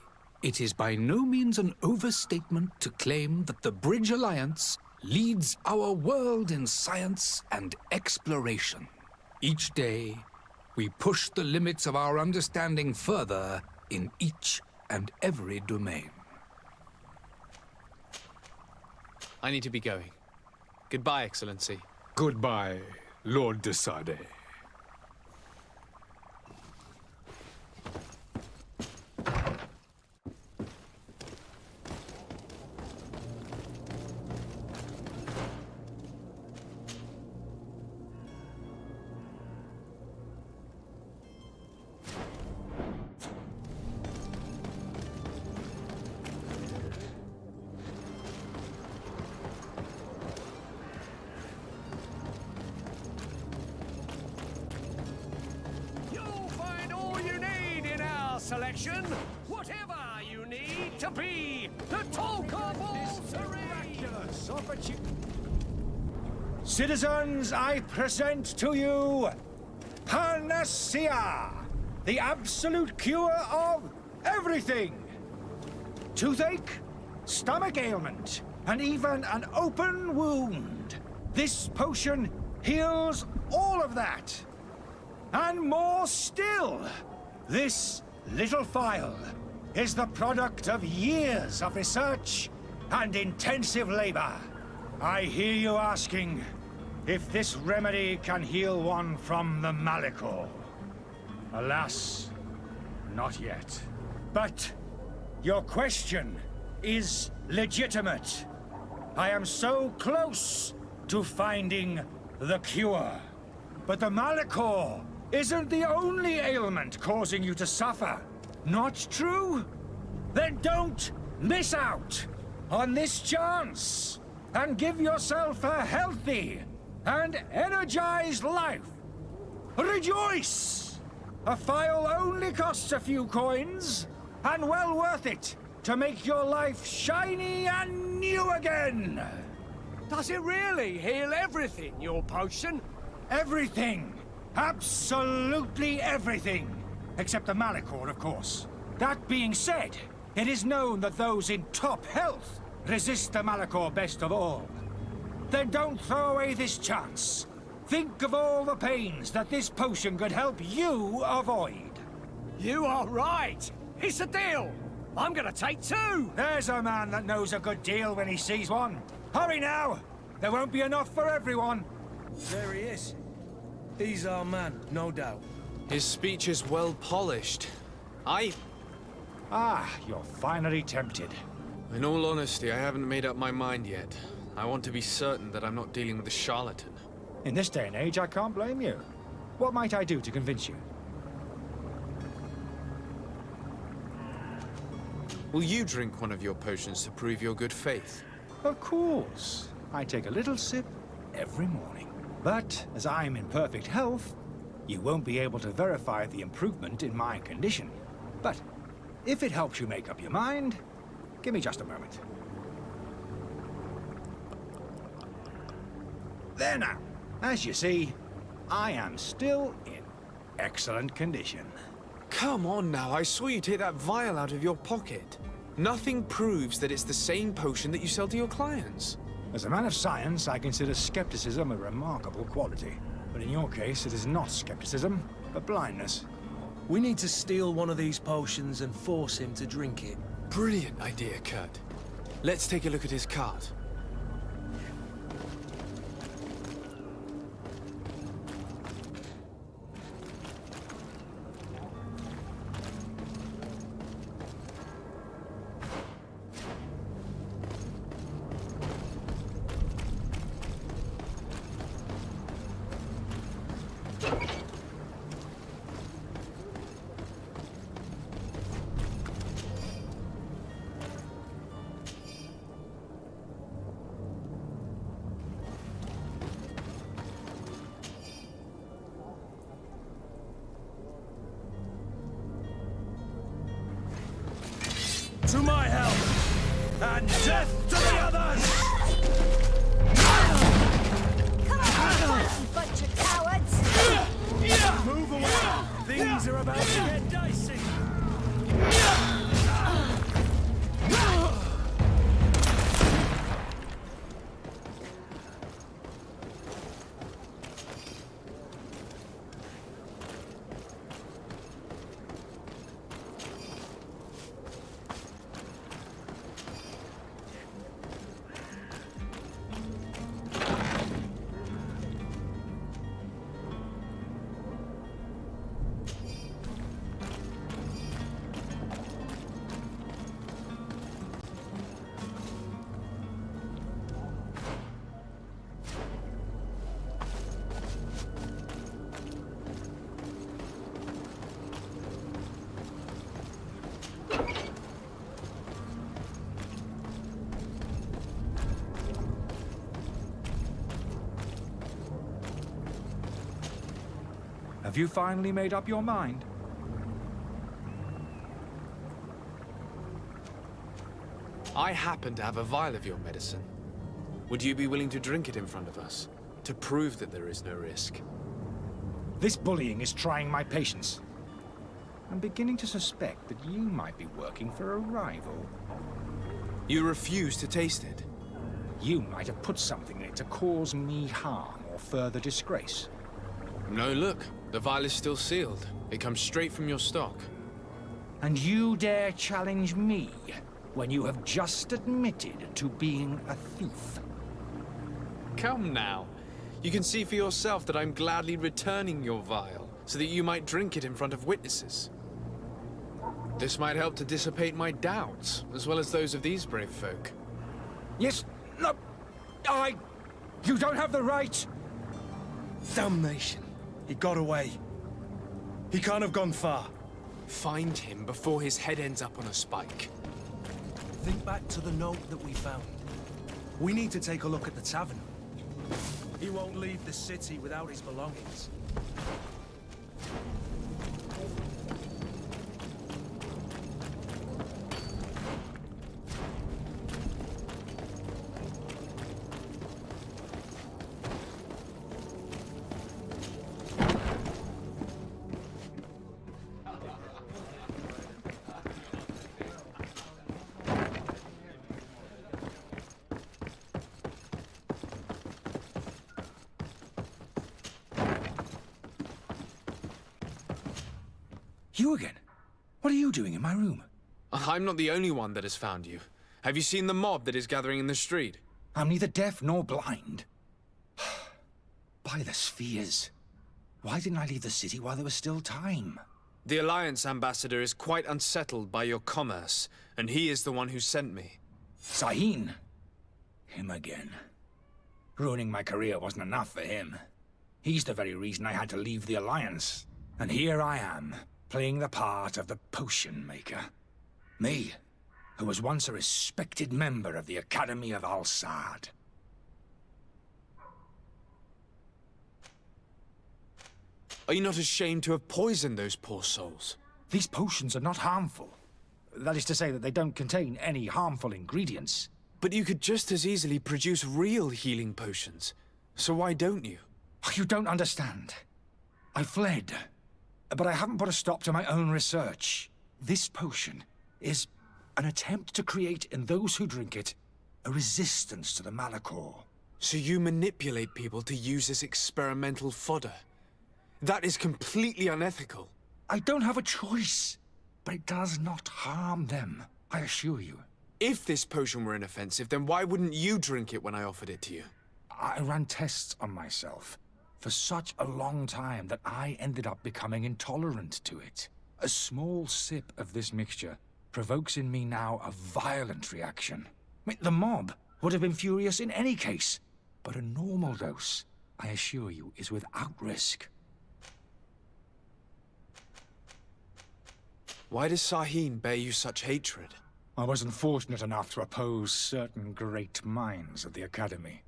Speaker 14: it is by no means an overstatement to claim that the Bridge Alliance leads our world in science and exploration. Each day, we push the limits of our understanding further in each and every domain.
Speaker 2: I need to be going. Goodbye, Excellency.
Speaker 14: Goodbye, Lord de Sade.
Speaker 12: Selection, whatever you need to be the talk of all
Speaker 11: miraculous opportunity. Citizens, I present to you Panacea, the absolute cure of everything. Toothache, stomach ailment, and even an open wound. This potion heals all of that. And more still. This little phial is the product of years of research and intensive labor. I hear you asking if this remedy can heal one from the Malachor. Alas, not yet. But your question is legitimate. I am so close to finding the cure. But the Malachor isn't the only ailment causing you to suffer. Not true? Then don't miss out on this chance and give yourself a healthy and energized life. Rejoice! A phial only costs a few coins, and well worth it to make your life shiny and new again.
Speaker 12: Does it really heal everything, your potion?
Speaker 11: Everything. Absolutely everything. Except the Malachor, of course. That being said, it is known that those in top health resist the Malachor best of all. Then don't throw away this chance. Think of all the pains that this potion could help you avoid.
Speaker 12: You are right. It's a deal. I'm gonna take two.
Speaker 11: There's a man that knows a good deal when he sees one. Hurry now. There won't be enough for everyone.
Speaker 4: There he is. He's our man, no doubt.
Speaker 2: His speech is well polished.
Speaker 11: You're finally tempted.
Speaker 2: In all honesty, I haven't made up my mind yet. I want to be certain that I'm not dealing with a charlatan.
Speaker 11: In this day and age, I can't blame you. What might I do to convince you?
Speaker 2: Will you drink one of your potions to prove your good faith?
Speaker 11: Of course. I take a little sip every morning. But as I'm in perfect health, you won't be able to verify the improvement in my condition. But if it helps you make up your mind, give me just a moment. There now. As you see, I am still in excellent condition.
Speaker 2: Come on now, I saw you take that vial out of your pocket. Nothing proves that it's the same potion that you sell to your clients.
Speaker 11: As a man of science, I consider skepticism a remarkable quality. But in your case, it is not skepticism, but blindness.
Speaker 4: We need to steal one of these potions and force him to drink it.
Speaker 2: Brilliant idea, Kurt. Let's take a look at his cart.
Speaker 11: To my help, and death to the others!
Speaker 7: Come on, you bunch of cowards!
Speaker 11: Move away! Things are about to get dicey! Have you finally made up your mind?
Speaker 2: I happen to have a vial of your medicine. Would you be willing to drink it in front of us, to prove that there is no risk?
Speaker 11: This bullying is trying my patience. I'm beginning to suspect that you might be working for a rival.
Speaker 2: You refuse to taste it?
Speaker 11: You might have put something in it to cause me harm or further disgrace.
Speaker 2: No, look. The vial is still sealed. It comes straight from your stock.
Speaker 11: And you dare challenge me when you have just admitted to being a thief?
Speaker 2: Come now. You can see for yourself that I'm gladly returning your vial, so that you might drink it in front of witnesses. This might help to dissipate my doubts, as well as those of these brave folk.
Speaker 11: Yes, no, you don't have the right!
Speaker 4: Damnation. He got away. He can't have gone far.
Speaker 2: Find him before his head ends up on a spike.
Speaker 4: Think back to the note that we found. We need to take a look at the tavern. He won't leave the city without his belongings.
Speaker 11: You again? What are you doing in my room?
Speaker 2: I'm not the only one that has found you. Have you seen the mob that is gathering in the street?
Speaker 11: I'm neither deaf nor blind. By the spheres. Why didn't I leave the city while there was still time?
Speaker 2: The Alliance ambassador is quite unsettled by your commerce, and he is the one who sent me.
Speaker 11: Sahin. Him again. Ruining my career wasn't enough for him. He's the very reason I had to leave the Alliance. And here I am, playing the part of the potion maker. Me,
Speaker 15: who was once a respected member of the Academy of Al-Sad.
Speaker 10: Are you not ashamed to have poisoned those poor souls?
Speaker 15: These potions are not harmful. That is to say that they don't contain any harmful ingredients.
Speaker 10: But you could just as easily produce real healing potions. So why don't you?
Speaker 15: You don't understand. I fled, but I haven't put a stop to my own research. This potion is an attempt to create in those who drink it a resistance to the Malachor.
Speaker 10: So you manipulate people to use as experimental fodder? That is completely unethical.
Speaker 15: I don't have a choice, but it does not harm them, I assure you.
Speaker 10: If this potion were inoffensive, then why wouldn't you drink it when I offered it to you?
Speaker 15: I ran tests on myself for such a long time that I ended up becoming intolerant to it. A small sip of this mixture provokes in me now a violent reaction. I mean, the mob would have been furious in any case, but a normal dose, I assure you, is without risk.
Speaker 10: Why does Sahin bear you such hatred?
Speaker 15: I wasn't fortunate enough to oppose certain great minds at the Academy,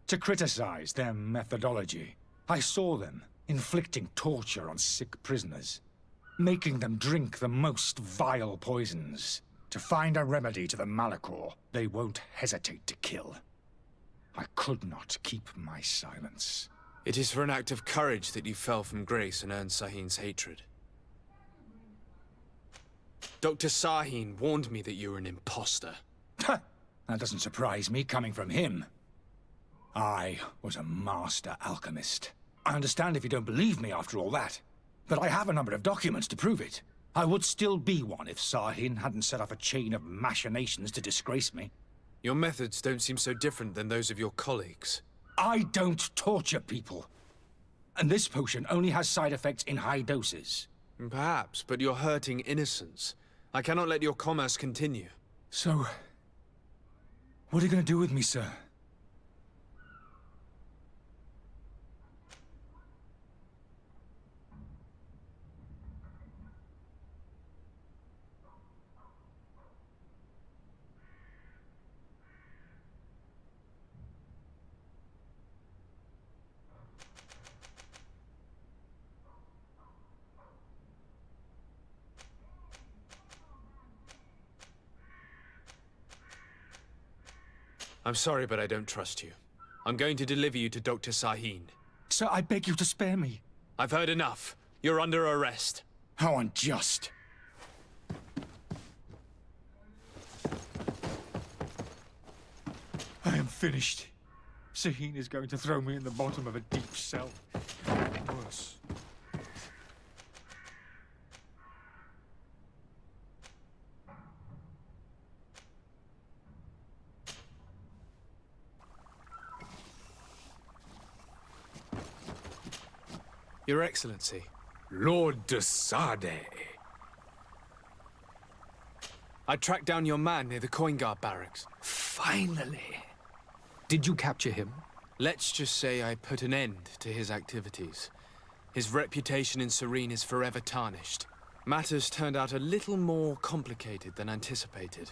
Speaker 15: to criticize their methodology. I saw them inflicting torture on sick prisoners, making them drink the most vile poisons. To find a remedy to the Malachor, they won't hesitate to kill. I could not keep my silence.
Speaker 10: It is for an act of courage that you fell from grace and earned Sahin's hatred. Dr. Sahin warned me that you were an imposter.
Speaker 15: That doesn't surprise me, coming from him. I was a master alchemist. I understand if you don't believe me after all that, but I have a number of documents to prove it. I would still be one if Sahin hadn't set off a chain of machinations to disgrace me.
Speaker 10: Your methods don't seem so different than those of your colleagues.
Speaker 15: I don't torture people. And this potion only has side effects in high doses.
Speaker 10: Perhaps, but you're hurting innocents. I cannot let your commerce continue.
Speaker 15: So, what are you going to do with me, sir?
Speaker 10: I'm sorry, but I don't trust you. I'm going to deliver you to Dr. Sahin.
Speaker 15: Sir, I beg you to spare me.
Speaker 10: I've heard enough. You're under arrest.
Speaker 15: How unjust. I am finished. Sahin is going to throw me in the bottom of a deep cell. Worse.
Speaker 10: Your Excellency.
Speaker 14: Lord de Sade.
Speaker 10: I tracked down your man near the Coin Guard barracks.
Speaker 14: Finally. Did you capture him?
Speaker 10: Let's just say I put an end to his activities. His reputation in Serene is forever tarnished. Matters turned out a little more complicated than anticipated.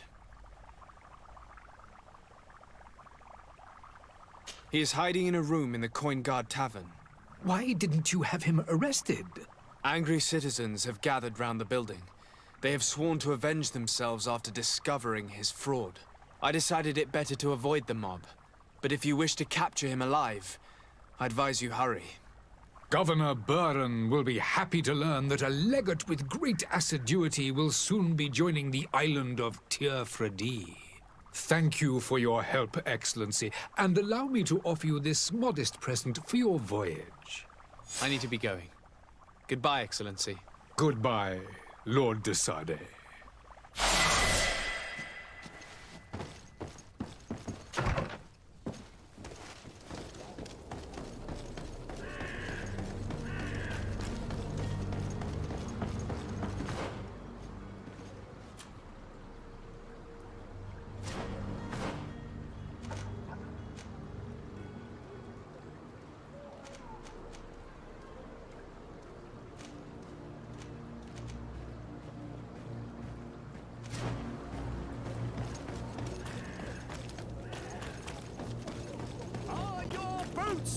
Speaker 10: He is hiding in a room in the Coin Guard Tavern.
Speaker 14: Why didn't you have him arrested?
Speaker 10: Angry citizens have gathered round the building. They have sworn to avenge themselves after discovering his fraud. I decided it better to avoid the mob. But if you wish to capture him alive, I advise you hurry.
Speaker 14: Governor Buren will be happy to learn that a legate with great assiduity will soon be joining the island of Tir-Fredi. Thank you for your help, Excellency, and allow me to offer you this modest present for your voyage.
Speaker 10: I need to be going. Goodbye, Excellency.
Speaker 14: Goodbye, Lord de Sade.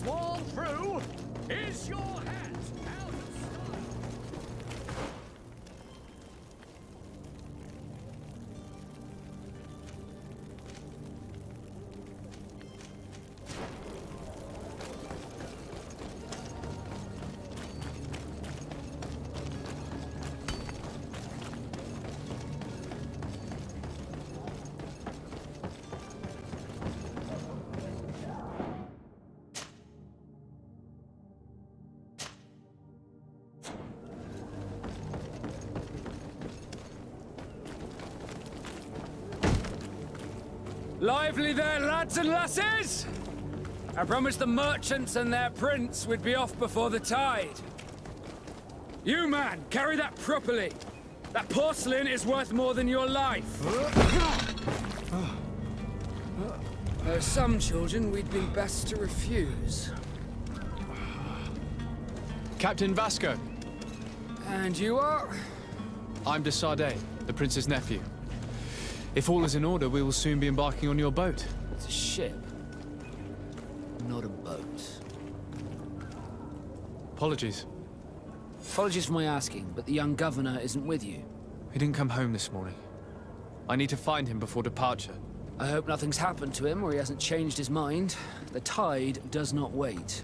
Speaker 12: sworn through, is your hat out of style?
Speaker 16: Lively there, lads and lasses! I promised the merchants and their prince we'd be off before the tide. You, man, carry that properly. That porcelain is worth more than your life. There are some children we'd be best to refuse.
Speaker 2: Captain Vasco.
Speaker 16: And you are?
Speaker 2: I'm de Sardet, the prince's nephew. If all is in order, we will soon be embarking on your boat.
Speaker 16: It's a ship, not a boat.
Speaker 2: Apologies.
Speaker 16: Apologies for my asking, but the young governor isn't with you.
Speaker 2: He didn't come home this morning. I need to find him before departure.
Speaker 16: I hope nothing's happened to him or he hasn't changed his mind. The tide does not wait.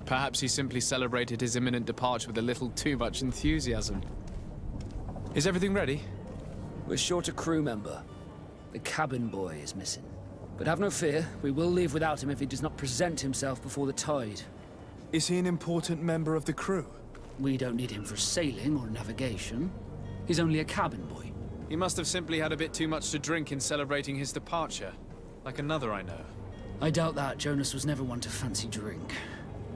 Speaker 2: Perhaps he simply celebrated his imminent departure with a little too much enthusiasm. Is everything ready?
Speaker 16: We're short a crew member. The cabin boy is missing. But have no fear, we will leave without him if he does not present himself before the tide.
Speaker 2: Is he an important member of the crew?
Speaker 16: We don't need him for sailing or navigation. He's only a cabin boy.
Speaker 2: He must have simply had a bit too much to drink in celebrating his departure. Like another I know.
Speaker 16: I doubt that. Jonas was never one to fancy drink.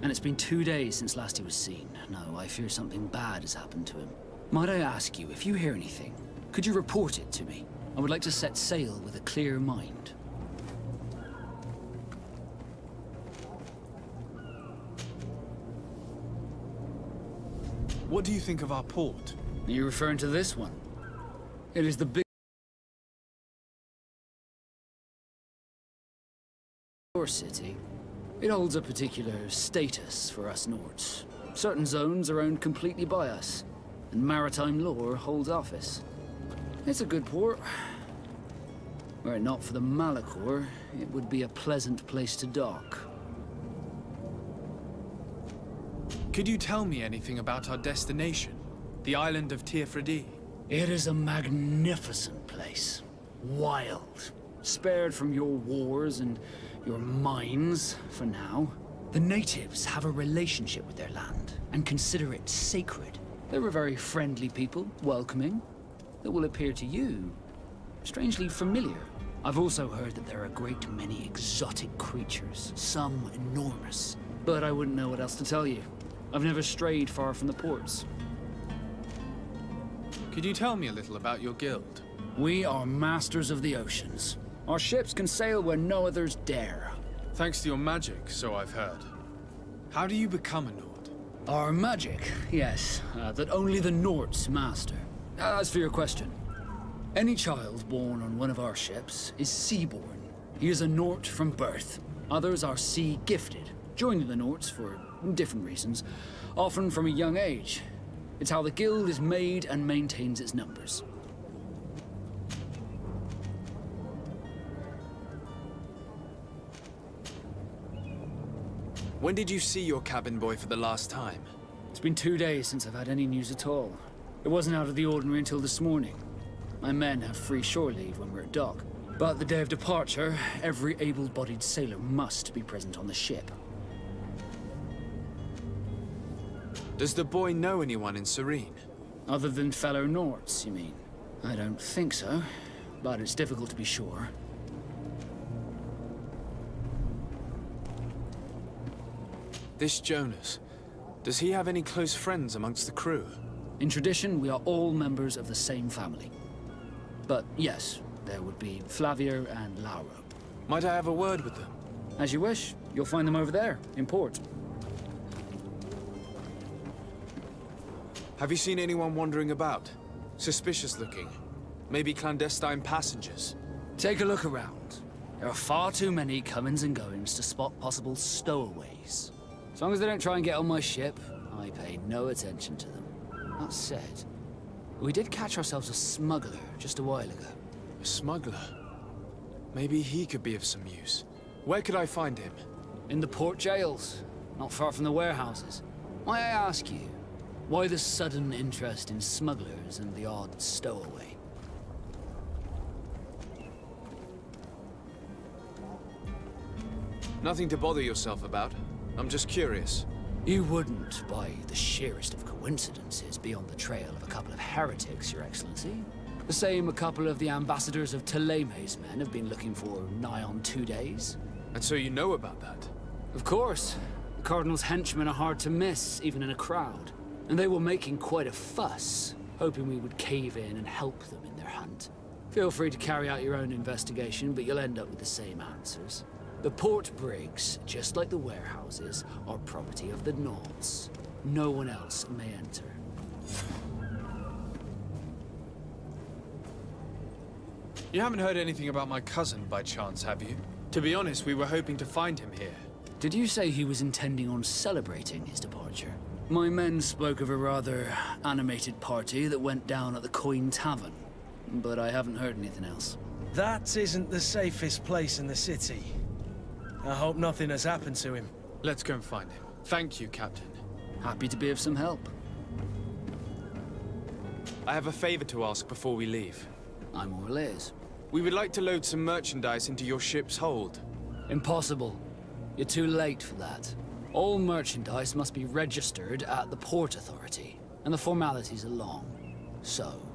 Speaker 16: And it's been 2 days since last he was seen. No, I fear something bad has happened to him. Might I ask you, if you hear anything, could you report it to me? I would like to set sail with a clear mind.
Speaker 2: What do you think of our port?
Speaker 16: Are you referring to this one? It is the big city. It holds a particular status for us Nords. Certain zones are owned completely by us, and maritime law holds office. It's a good port. Were it not for the Malachor, it would be a pleasant place to dock.
Speaker 2: Could you tell me anything about our destination? The island of Tirfredi?
Speaker 16: It is a magnificent place. Wild. Spared from your wars and your mines, for now. The natives have a relationship with their land, and consider it sacred. They're a very friendly people, welcoming. That will appear to you strangely familiar. I've also heard that there are a great many exotic creatures, some enormous. But I wouldn't know what else to tell you. I've never strayed far from the ports.
Speaker 2: Could you tell me a little about your guild?
Speaker 16: We are masters of the oceans. Our ships can sail where no others dare.
Speaker 2: Thanks to your magic, so I've heard. How do you become a Nord?
Speaker 16: Our magic, yes, that only the Nords master. As for your question, any child born on one of our ships is seaborn. He is a Nord from birth. Others are sea-gifted, joining the Nords for different reasons, often from a young age. It's how the guild is made and maintains its numbers.
Speaker 2: When did you see your cabin boy for the last time?
Speaker 16: It's been 2 days since I've had any news at all. It wasn't out of the ordinary until this morning. My men have free shore leave when we're at dock. But the day of departure, every able-bodied sailor must be present on the ship.
Speaker 2: Does the boy know anyone in Serene?
Speaker 16: Other than fellow Nords, you mean? I don't think so, but it's difficult to be sure.
Speaker 2: This Jonas, does he have any close friends amongst the crew?
Speaker 16: In tradition, we are all members of the same family. But yes, there would be Flavia and Lauro.
Speaker 2: Might I have a word with them?
Speaker 16: As you wish. You'll find them over there, in port.
Speaker 2: Have you seen anyone wandering about? Suspicious looking. Maybe clandestine passengers?
Speaker 16: Take a look around. There are far too many comings and goings to spot possible stowaways. As long as they don't try and get on my ship, I pay no attention to them. That said, we did catch ourselves a smuggler just a while ago.
Speaker 2: A smuggler? Maybe he could be of some use. Where could I find him?
Speaker 16: In the port jails, not far from the warehouses. May I ask you, why the sudden interest in smugglers and the odd stowaway?
Speaker 2: Nothing to bother yourself about. I'm just curious.
Speaker 16: You wouldn't, by the sheerest of coincidences, be on the trail of a couple of heretics, Your Excellency. The same a couple of the ambassadors of Ptolemy's men have been looking for nigh on 2 days.
Speaker 2: And so you know about that?
Speaker 16: Of course. The Cardinal's henchmen are hard to miss, even in a crowd. And they were making quite a fuss, hoping we would cave in and help them in their hunt. Feel free to carry out your own investigation, but you'll end up with the same answers. The port brigs, just like the warehouses, are property of the Nauts. No one else may enter.
Speaker 2: You haven't heard anything about my cousin by chance, have you? To be honest, we were hoping to find him here.
Speaker 16: Did you say he was intending on celebrating his departure? My men spoke of a rather animated party that went down at the Coin Tavern, but I haven't heard anything else.
Speaker 4: That isn't the safest place in the city. I hope nothing has happened to him.
Speaker 2: Let's go and find him. Thank you, Captain.
Speaker 16: Happy to be of some help.
Speaker 2: I have a favor to ask before we leave.
Speaker 16: I'm all ears.
Speaker 2: We would like to load some merchandise into your ship's hold.
Speaker 16: Impossible. You're too late for that. All merchandise must be registered at the Port Authority, and the formalities are long. So,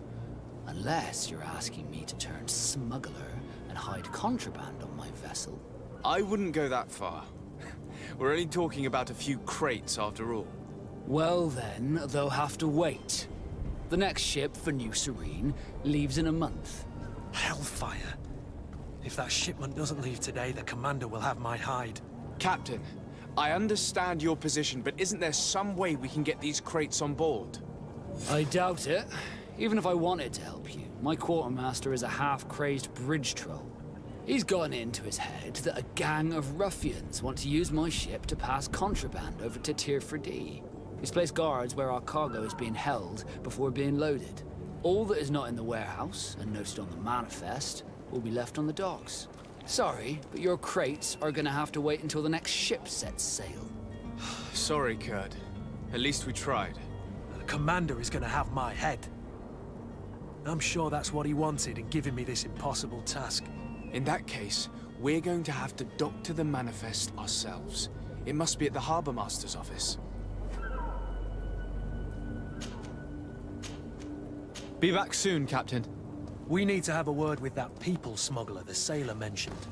Speaker 16: unless you're asking me to turn smuggler and hide contraband on my vessel...
Speaker 2: I wouldn't go that far. We're only talking about a few crates after all.
Speaker 16: Well then, they'll have to wait. The next ship for New Serene leaves in a month.
Speaker 4: Hellfire. If that shipment doesn't leave today, the commander will have my hide.
Speaker 2: Captain, I understand your position, but isn't there some way we can get these crates on board?
Speaker 16: I doubt it. Even if I wanted to help you, my quartermaster is a half-crazed bridge troll. He's gotten into his head that a gang of ruffians want to use my ship to pass contraband over to Tier 4D. He's placed guards where our cargo is being held before being loaded. All that is not in the warehouse, and noted on the manifest, will be left on the docks. Sorry, but your crates are gonna have to wait until the next ship sets sail.
Speaker 2: Sorry, Kurt. At least we tried.
Speaker 4: The commander is gonna have my head. I'm sure that's what he wanted in giving me this impossible task.
Speaker 2: In that case, we're going to have to doctor the manifest ourselves. It must be at the Harbour Master's office. Be back soon, Captain.
Speaker 4: We need to have a word with that people smuggler the sailor mentioned.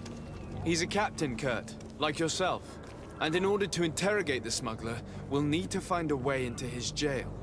Speaker 2: He's a captain, Kurt, like yourself. And in order to interrogate the smuggler, we'll need to find a way into his jail.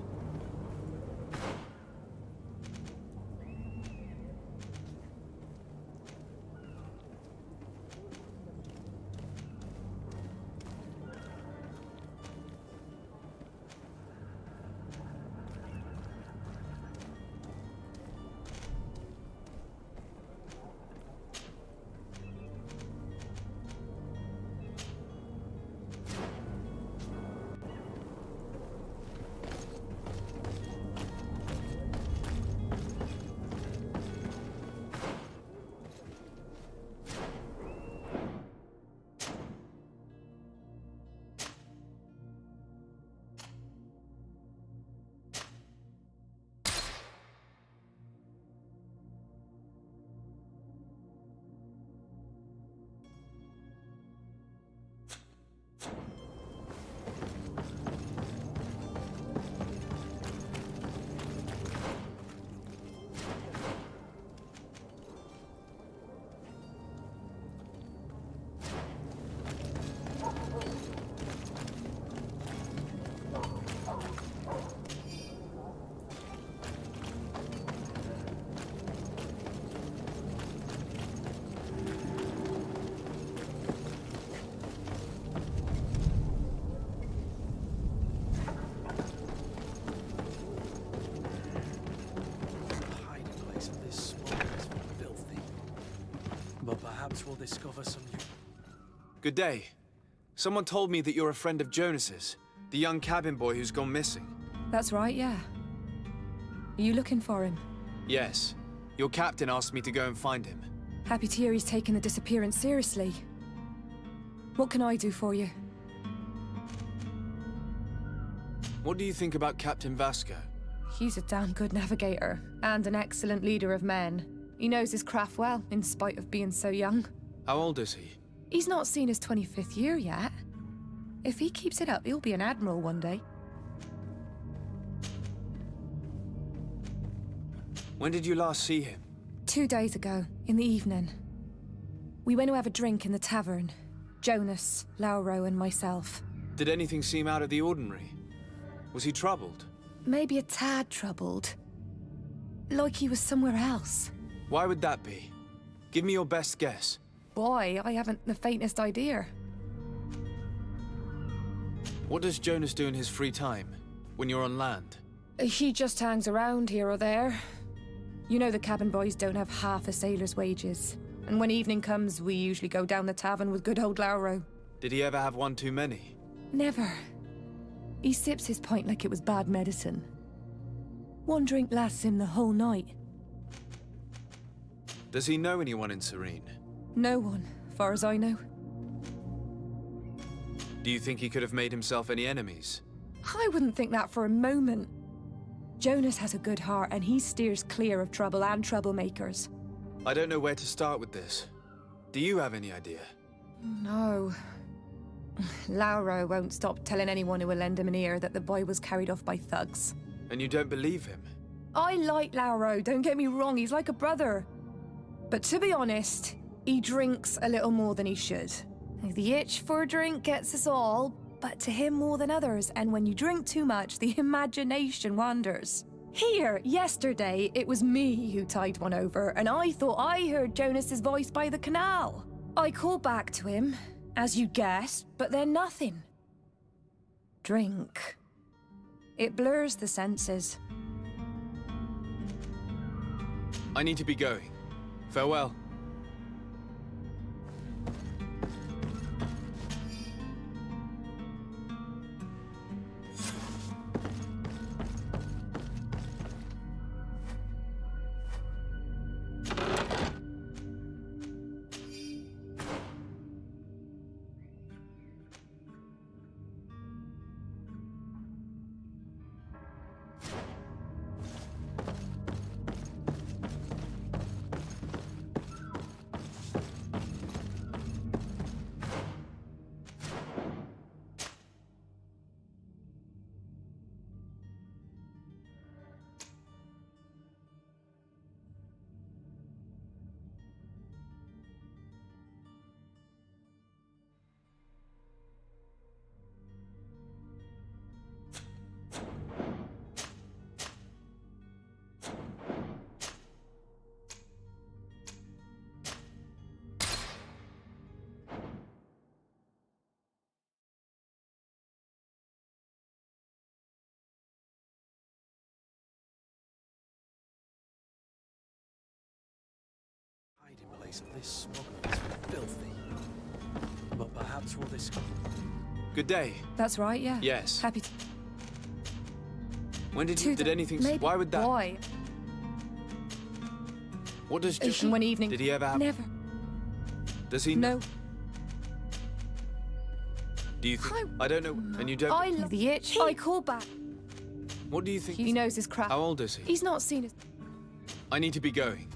Speaker 4: But perhaps we'll discover some new...
Speaker 2: Good day. Someone told me that you're a friend of Jonas's, the young cabin boy who's gone missing.
Speaker 17: That's right, yeah. Are you looking for him?
Speaker 2: Yes. Your captain asked me to go and find him.
Speaker 17: Happy to hear he's taken the disappearance seriously. What can I do for you?
Speaker 2: What do you think about Captain Vasco?
Speaker 17: He's a damn good navigator, and an excellent leader of men. He knows his craft well, in spite of being so young.
Speaker 2: How old is he?
Speaker 17: He's not seen his 25th year yet. If he keeps it up, he'll be an admiral one day.
Speaker 2: When did you last see him?
Speaker 17: 2 days ago, in the evening. We went to have a drink in the tavern. Jonas, Lauro, and myself.
Speaker 2: Did anything seem out of the ordinary? Was he troubled?
Speaker 17: Maybe a tad troubled. Like he was somewhere else.
Speaker 2: Why would that be? Give me your best guess.
Speaker 17: Boy, I haven't the faintest idea.
Speaker 2: What does Jonas do in his free time, when you're on land?
Speaker 17: He just hangs around here or there. You know the cabin boys don't have half a sailor's wages. And when evening comes, we usually go down the tavern with good old Lauro.
Speaker 2: Did he ever have one too many?
Speaker 17: Never. He sips his pint like it was bad medicine. One drink lasts him the whole night.
Speaker 2: Does he know anyone in Serene?
Speaker 17: No one, far as I know.
Speaker 2: Do you think he could have made himself any enemies?
Speaker 17: I wouldn't think that for a moment. Jonas has a good heart and he steers clear of trouble and troublemakers.
Speaker 2: I don't know where to start with this. Do you have any idea?
Speaker 17: No. Lauro won't stop telling anyone who will lend him an ear that the boy was carried off by thugs.
Speaker 2: And you don't believe him?
Speaker 17: I like Lauro, don't get me wrong, he's like a brother. But to be honest, he drinks a little more than he should. The itch for a drink gets us all, but to him more than others, and when you drink too much, the imagination wanders. Here, yesterday, it was me who tied one over, and I thought I heard Jonas's voice by the canal. I called back to him, as you guessed, but then nothing. Drink. It blurs the senses.
Speaker 2: I need to be going. Farewell.
Speaker 4: Hiding place of this smuggler is filthy. But perhaps we'll discover...
Speaker 2: Good day.
Speaker 17: That's right, yeah.
Speaker 2: Yes.
Speaker 17: Happy to...
Speaker 2: When did you... Did anything...
Speaker 17: Maybe.
Speaker 2: Why would that...
Speaker 17: Why?
Speaker 2: What does...
Speaker 17: One evening...
Speaker 2: Did he ever have...
Speaker 17: Never.
Speaker 2: Does he...
Speaker 17: No.
Speaker 2: Do you think... I don't know... And you don't...
Speaker 17: I love the itch. I call back.
Speaker 2: What do you think...
Speaker 17: He knows his craft.
Speaker 2: How old is he?
Speaker 17: He's not seen his...
Speaker 2: I need to be going.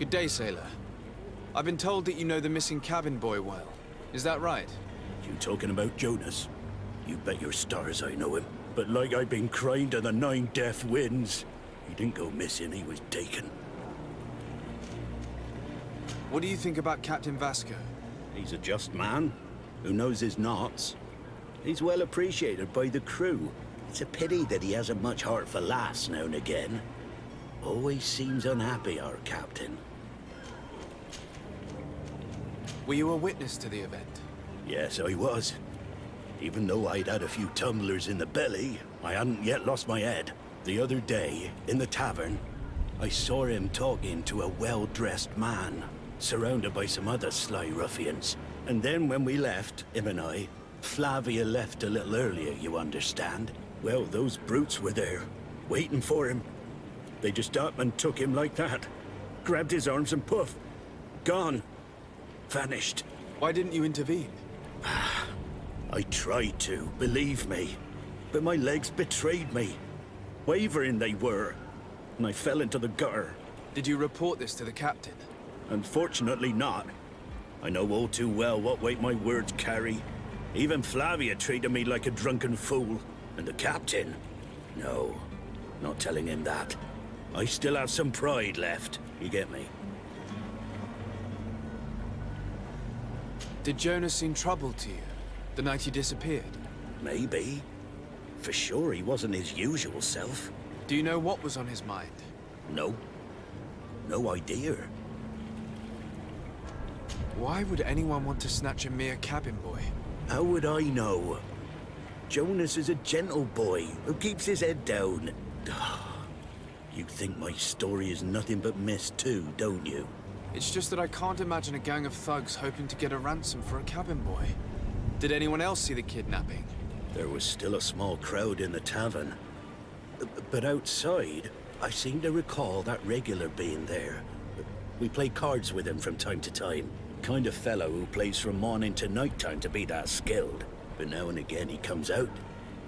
Speaker 2: Good day, sailor. I've been told that you know the missing cabin boy well. Is that right?
Speaker 18: You talking about Jonas? You bet your stars I know him. But like I've been crying to the 9 death winds, he didn't go missing, he was taken.
Speaker 2: What do you think about Captain Vasco?
Speaker 18: He's a just man who knows his knots. He's well appreciated by the crew. It's a pity that he hasn't much heart for laughs now and again. Always seems unhappy, our captain.
Speaker 2: Were you a witness to the event?
Speaker 18: Yes, I was. Even though I'd had a few tumblers in the belly, I hadn't yet lost my head. The other day, in the tavern, I saw him talking to a well-dressed man, surrounded by some other sly ruffians. And then when we left, him and I, Flavia left a little earlier, you understand. Well, those brutes were there, waiting for him. They just up and took him like that. Grabbed his arms and poof, gone. Vanished.
Speaker 2: Why didn't you intervene?
Speaker 18: I tried to, believe me. But my legs betrayed me. Wavering they were, and I fell into the gutter.
Speaker 2: Did you report this to the captain?
Speaker 18: Unfortunately not. I know all too well what weight my words carry. Even Flavia treated me like a drunken fool. And the captain? No, not telling him that. I still have some pride left, you get me?
Speaker 2: Did Jonas seem troubled to you, the night he disappeared?
Speaker 18: Maybe. For sure he wasn't his usual self.
Speaker 2: Do you know what was on his mind?
Speaker 18: No. No idea.
Speaker 2: Why would anyone want to snatch a mere cabin boy?
Speaker 18: How would I know? Jonas is a gentle boy who keeps his head down. You think my story is nothing but mist too, don't you?
Speaker 2: It's just that I can't imagine a gang of thugs hoping to get a ransom for a cabin boy. Did anyone else see the kidnapping?
Speaker 18: There was still a small crowd in the tavern. But outside, I seem to recall that regular being there. We play cards with him from time to time. Kind of fellow who plays from morning to night time to be that skilled. But now and again he comes out.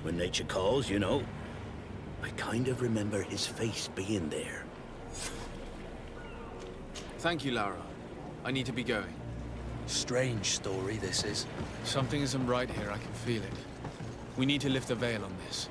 Speaker 18: When nature calls, you know. I kind of remember his face being there.
Speaker 2: Thank you, Lara. I need to be going.
Speaker 4: Strange story, this is.
Speaker 2: Something isn't right here, I can feel it. We need to lift the veil on this.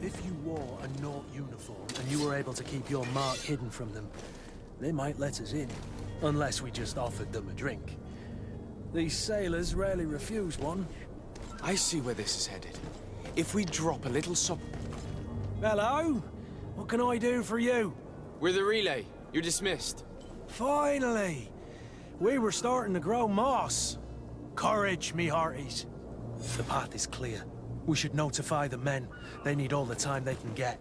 Speaker 4: If you wore a Naut uniform and you were able to keep your mark hidden from them, they might let us in. Unless we just offered them a drink. These sailors rarely refuse one.
Speaker 2: I see where this is headed. If we drop a little
Speaker 4: Hello? What can I do for you?
Speaker 2: We're the relay. You're dismissed.
Speaker 4: Finally! We were starting to grow moss. Courage, me hearties. The path is clear. We should notify the men. They need all the time they can get.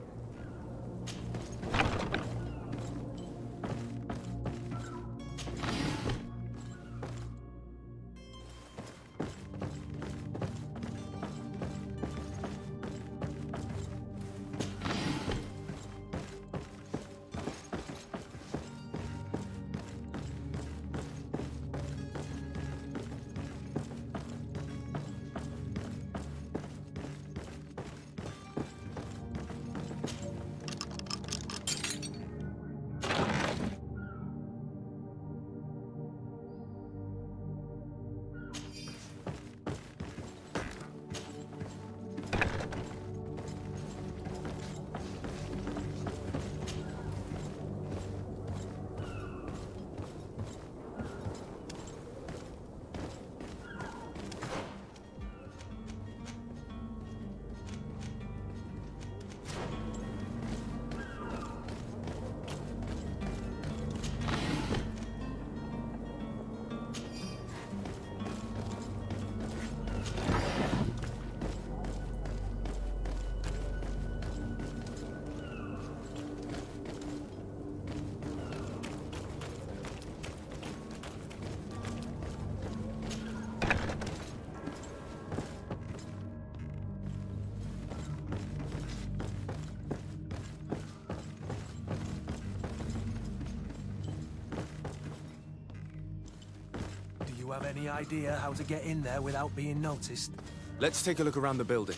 Speaker 4: have any idea how to get in there without being noticed?
Speaker 10: Let's take a look around the building.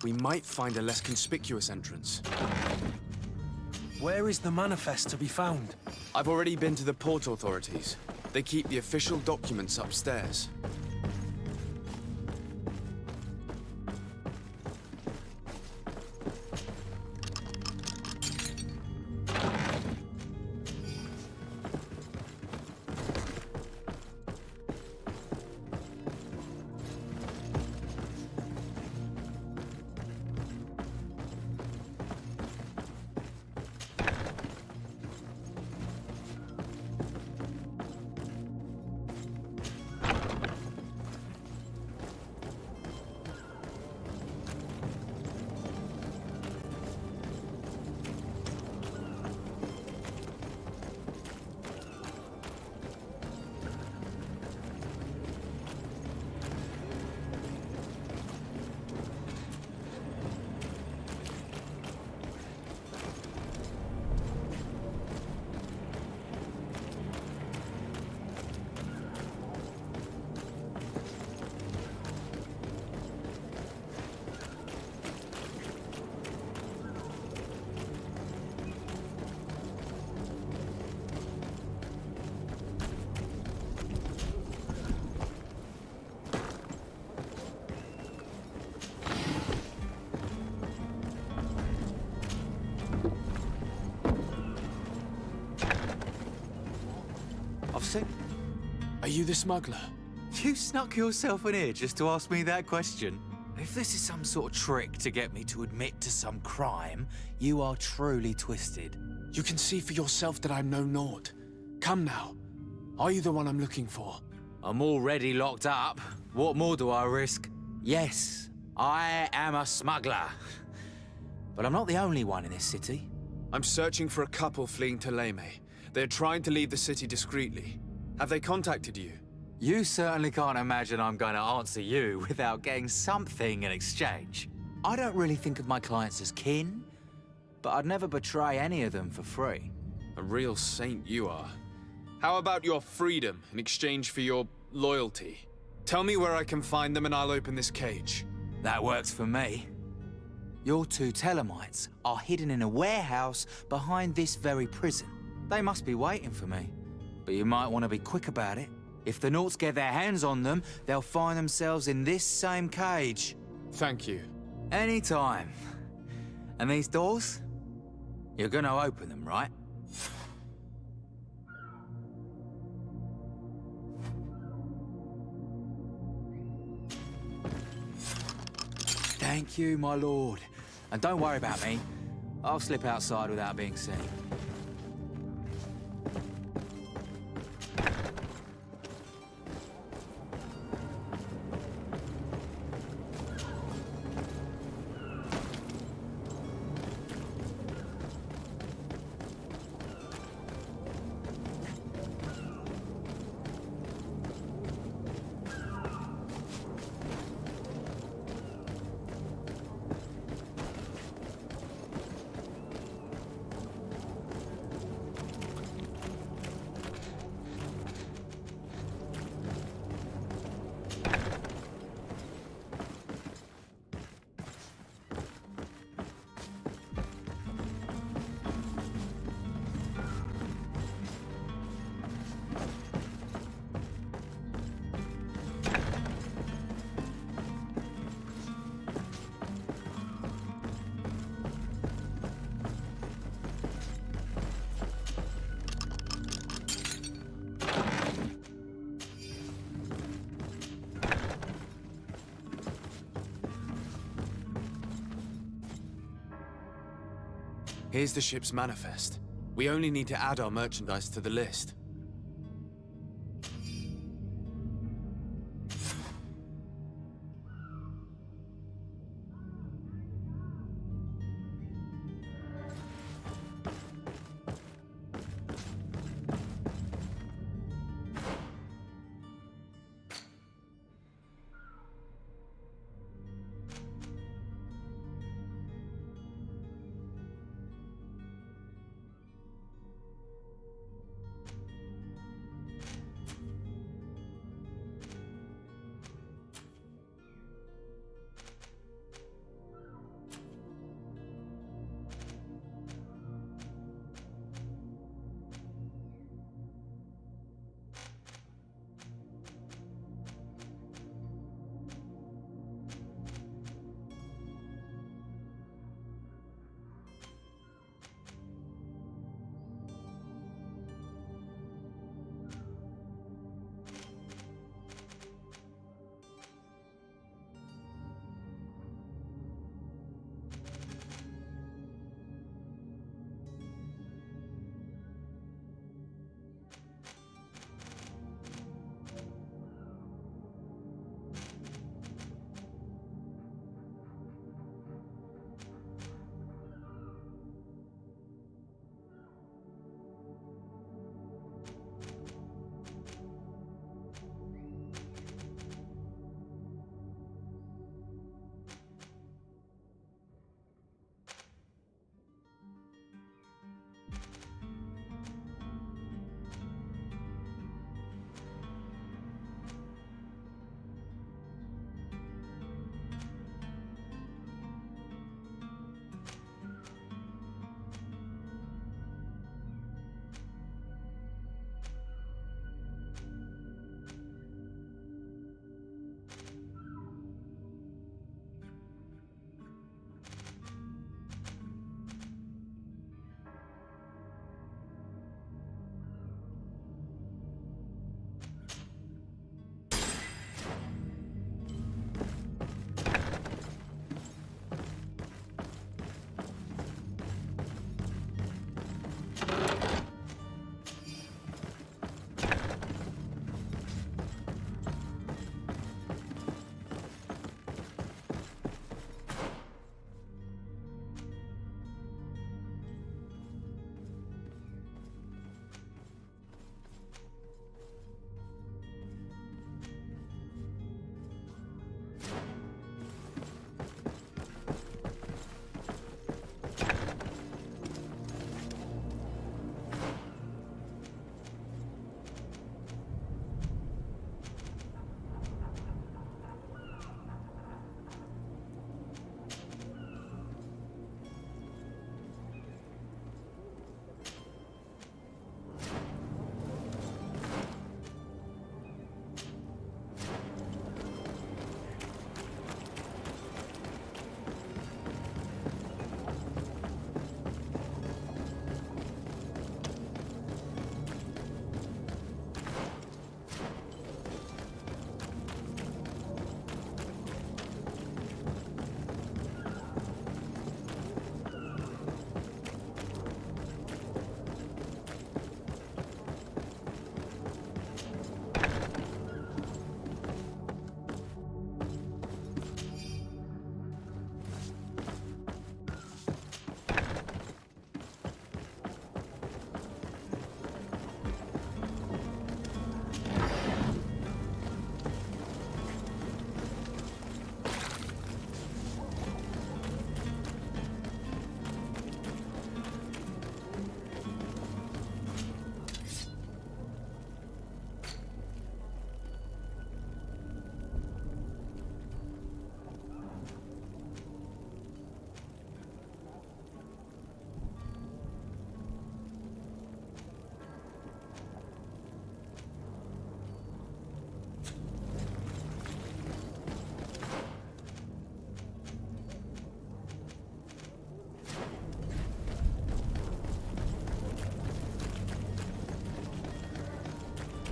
Speaker 10: We might find a less conspicuous entrance.
Speaker 4: Where is the manifest to be found?
Speaker 10: I've already been to the port authorities. They keep the official documents upstairs. Are you the smuggler?
Speaker 19: You snuck yourself in here just to ask me that question? If this is some sort of trick to get me to admit to some crime, you are truly twisted.
Speaker 10: You can see for yourself that I'm no Nord. Come now. Are you the one I'm looking for?
Speaker 19: I'm already locked up. What more do I risk? Yes, I am a smuggler. But I'm not the only one in this city.
Speaker 10: I'm searching for a couple fleeing to Leme. They're trying to leave the city discreetly. Have they contacted you?
Speaker 19: You certainly can't imagine I'm going to answer you without getting something in exchange. I don't really think of my clients as kin, but I'd never betray any of them for free.
Speaker 10: A real saint you are. How about your freedom in exchange for your loyalty? Tell me where I can find them and I'll open this cage.
Speaker 19: That works for me. Your two Telemites are hidden in a warehouse behind this very prison. They must be waiting for me. But you might want to be quick about it. If the Nauts get their hands on them, they'll find themselves in this same cage.
Speaker 10: Thank you.
Speaker 19: Anytime. And these doors? You're gonna open them, right? Thank you, my lord. And don't worry about me. I'll slip outside without being seen.
Speaker 10: Here's the ship's manifest. We only need to add our merchandise to the list.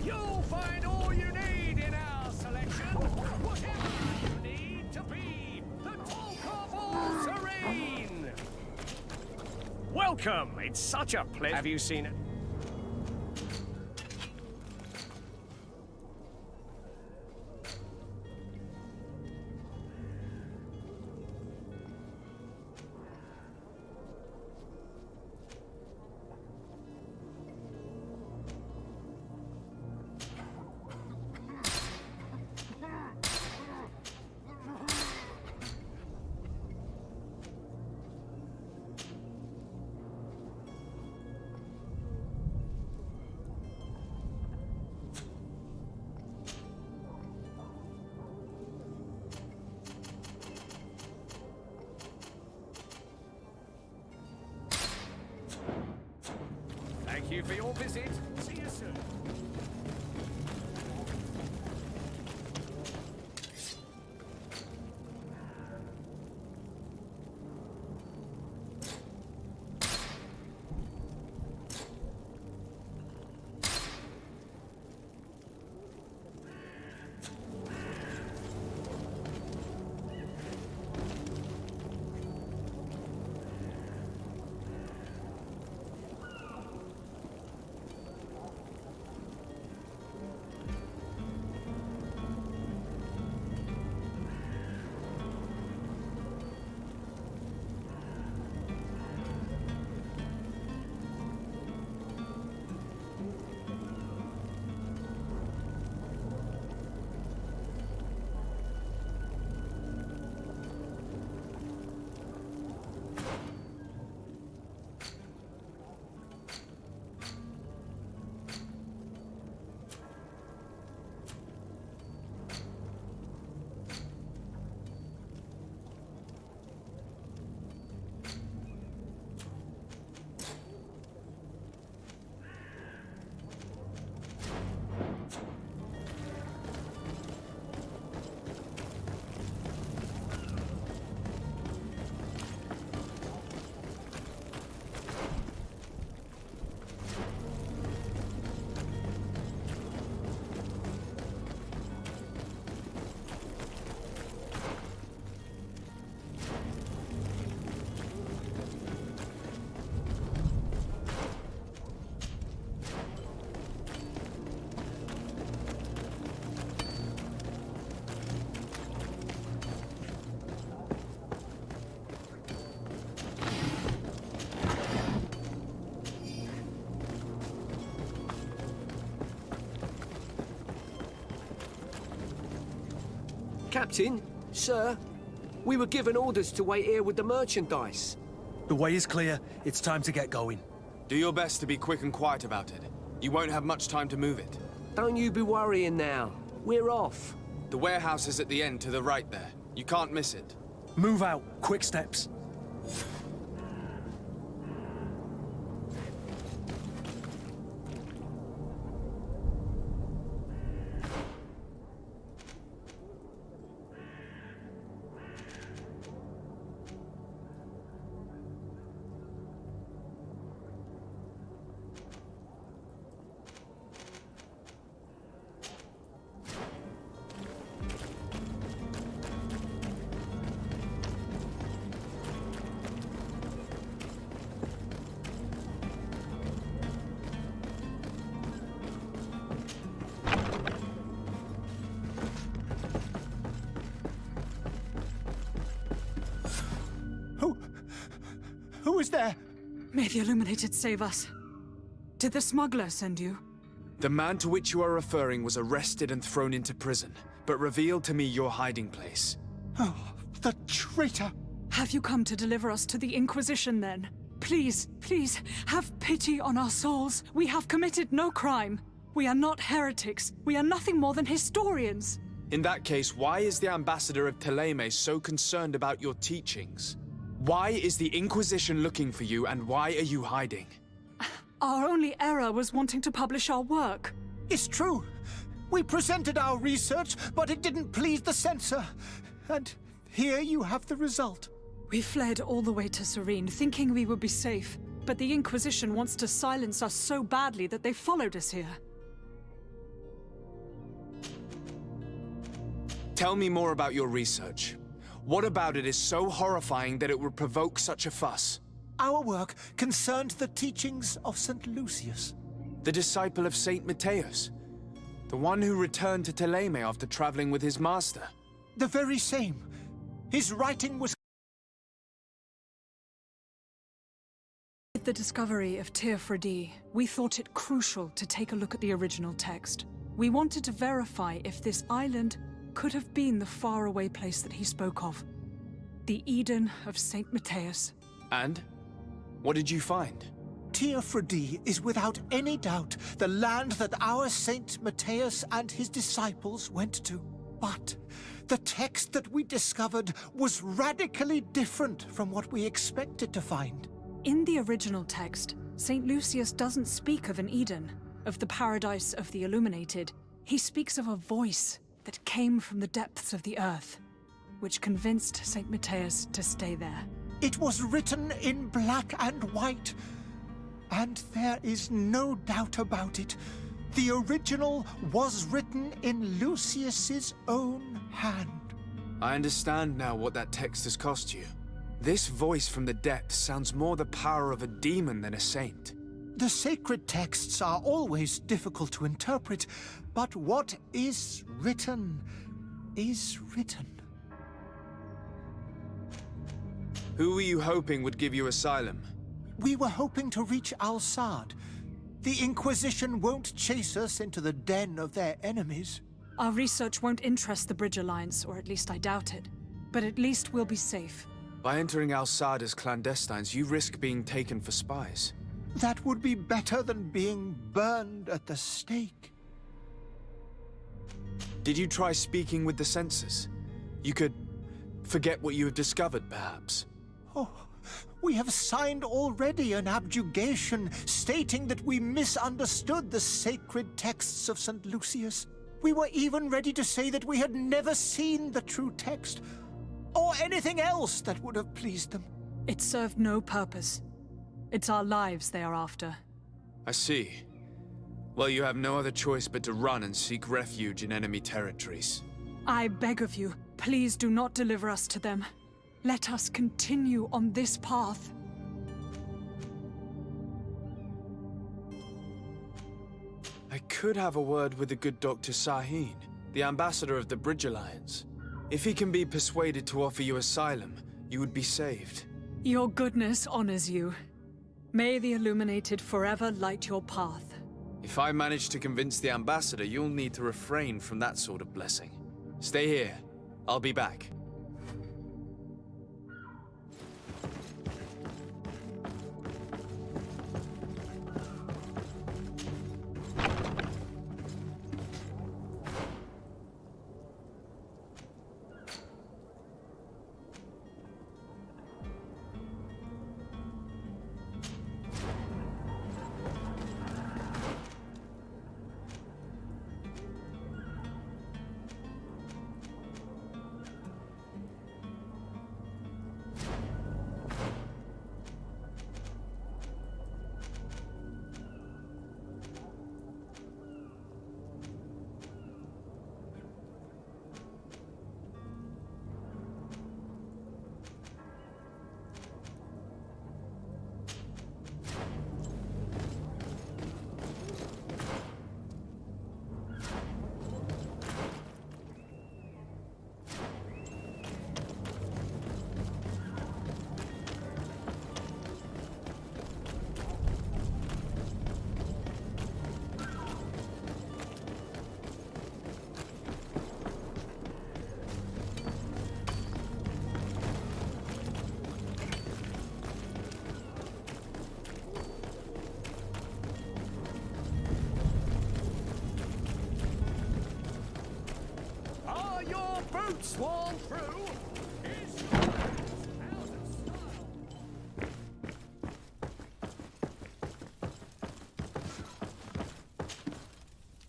Speaker 12: You'll find all you need in our selection. Whatever you need to be the talk of all Serene. Welcome. It's such a pleasure. Have you seen it? Thank you for your visit. See you soon.
Speaker 20: Captain, sir, we were given orders to wait here with the merchandise.
Speaker 4: The way is clear. It's time to get going.
Speaker 10: Do your best to be quick and quiet about it. You won't have much time to move it.
Speaker 20: Don't you be worrying now. We're off.
Speaker 10: The warehouse is at the end to the right there. You can't miss it.
Speaker 4: Move out. Quick steps.
Speaker 1: Who is there?
Speaker 5: May the Illuminated save us. Did the smuggler send you?
Speaker 10: The man to which you are referring was arrested and thrown into prison, but revealed to me your hiding place.
Speaker 1: Oh, the traitor!
Speaker 5: Have you come to deliver us to the Inquisition, then? Please, please, have pity on our souls. We have committed no crime. We are not heretics. We are nothing more than historians.
Speaker 10: In that case, why is the ambassador of Teleme so concerned about your teachings? Why is the Inquisition looking for you, and why are you hiding?
Speaker 5: Our only error was wanting to publish our work.
Speaker 1: It's true. We presented our research, but it didn't please the censor. And here you have the result.
Speaker 5: We fled all the way to Serene, thinking we would be safe. But the Inquisition wants to silence us so badly that they followed us here.
Speaker 10: Tell me more about your research. What about it is so horrifying that it would provoke such a fuss?
Speaker 1: Our work concerned the teachings of St. Lucius.
Speaker 10: The disciple of Saint Matthias? The one who returned to Teleme after traveling with his master?
Speaker 1: The very same. His writing was...
Speaker 21: With the discovery of Teofredi, we thought it crucial to take a look at the original text. We wanted to verify if this island could have been the faraway place that he spoke of. The Eden of Saint Matthias.
Speaker 10: And? What did you find?
Speaker 1: Teofredi is without any doubt the land that our Saint Matthias and his disciples went to. But the text that we discovered was radically different from what we expected to find.
Speaker 21: In the original text, St. Lucius doesn't speak of an Eden, of the paradise of the illuminated. He speaks of a voice that came from the depths of the earth, which convinced St. Matthias to stay there.
Speaker 1: It was written in black and white, and there is no doubt about it. The original was written in Lucius's own hand.
Speaker 10: I understand now what that text has cost you. This voice from the depths sounds more the power of a demon than a saint.
Speaker 1: The sacred texts are always difficult to interpret, but what is written is written.
Speaker 10: Who were you hoping would give you asylum?
Speaker 1: We were hoping to reach Al-Sad. The Inquisition won't chase us into the den of their enemies.
Speaker 21: Our research won't interest the Bridge Alliance, or at least I doubt it. But at least we'll be safe.
Speaker 10: By entering Al-Sad as clandestines, you risk being taken for spies.
Speaker 1: That would be better than being burned at the stake.
Speaker 10: Did you try speaking with the censors? You could forget what you have discovered, perhaps.
Speaker 1: Oh, we have signed already an abjugation stating that we misunderstood the sacred texts of St. Lucius. We were even ready to say that we had never seen the true text, or anything else that would have pleased them.
Speaker 21: It served no purpose. It's our lives they are after.
Speaker 10: I see. Well, you have no other choice but to run and seek refuge in enemy territories.
Speaker 21: I beg of you, please do not deliver us to them. Let us continue on this path.
Speaker 10: I could have a word with the good Dr. Sahin, the ambassador of the Bridge Alliance. If he can be persuaded to offer you asylum, you would be saved.
Speaker 21: Your goodness honors you. May the Illuminated forever light your path.
Speaker 10: If I manage to convince the ambassador, you'll need to refrain from that sort of blessing. Stay here. I'll be back.
Speaker 12: boots worn through is out of style.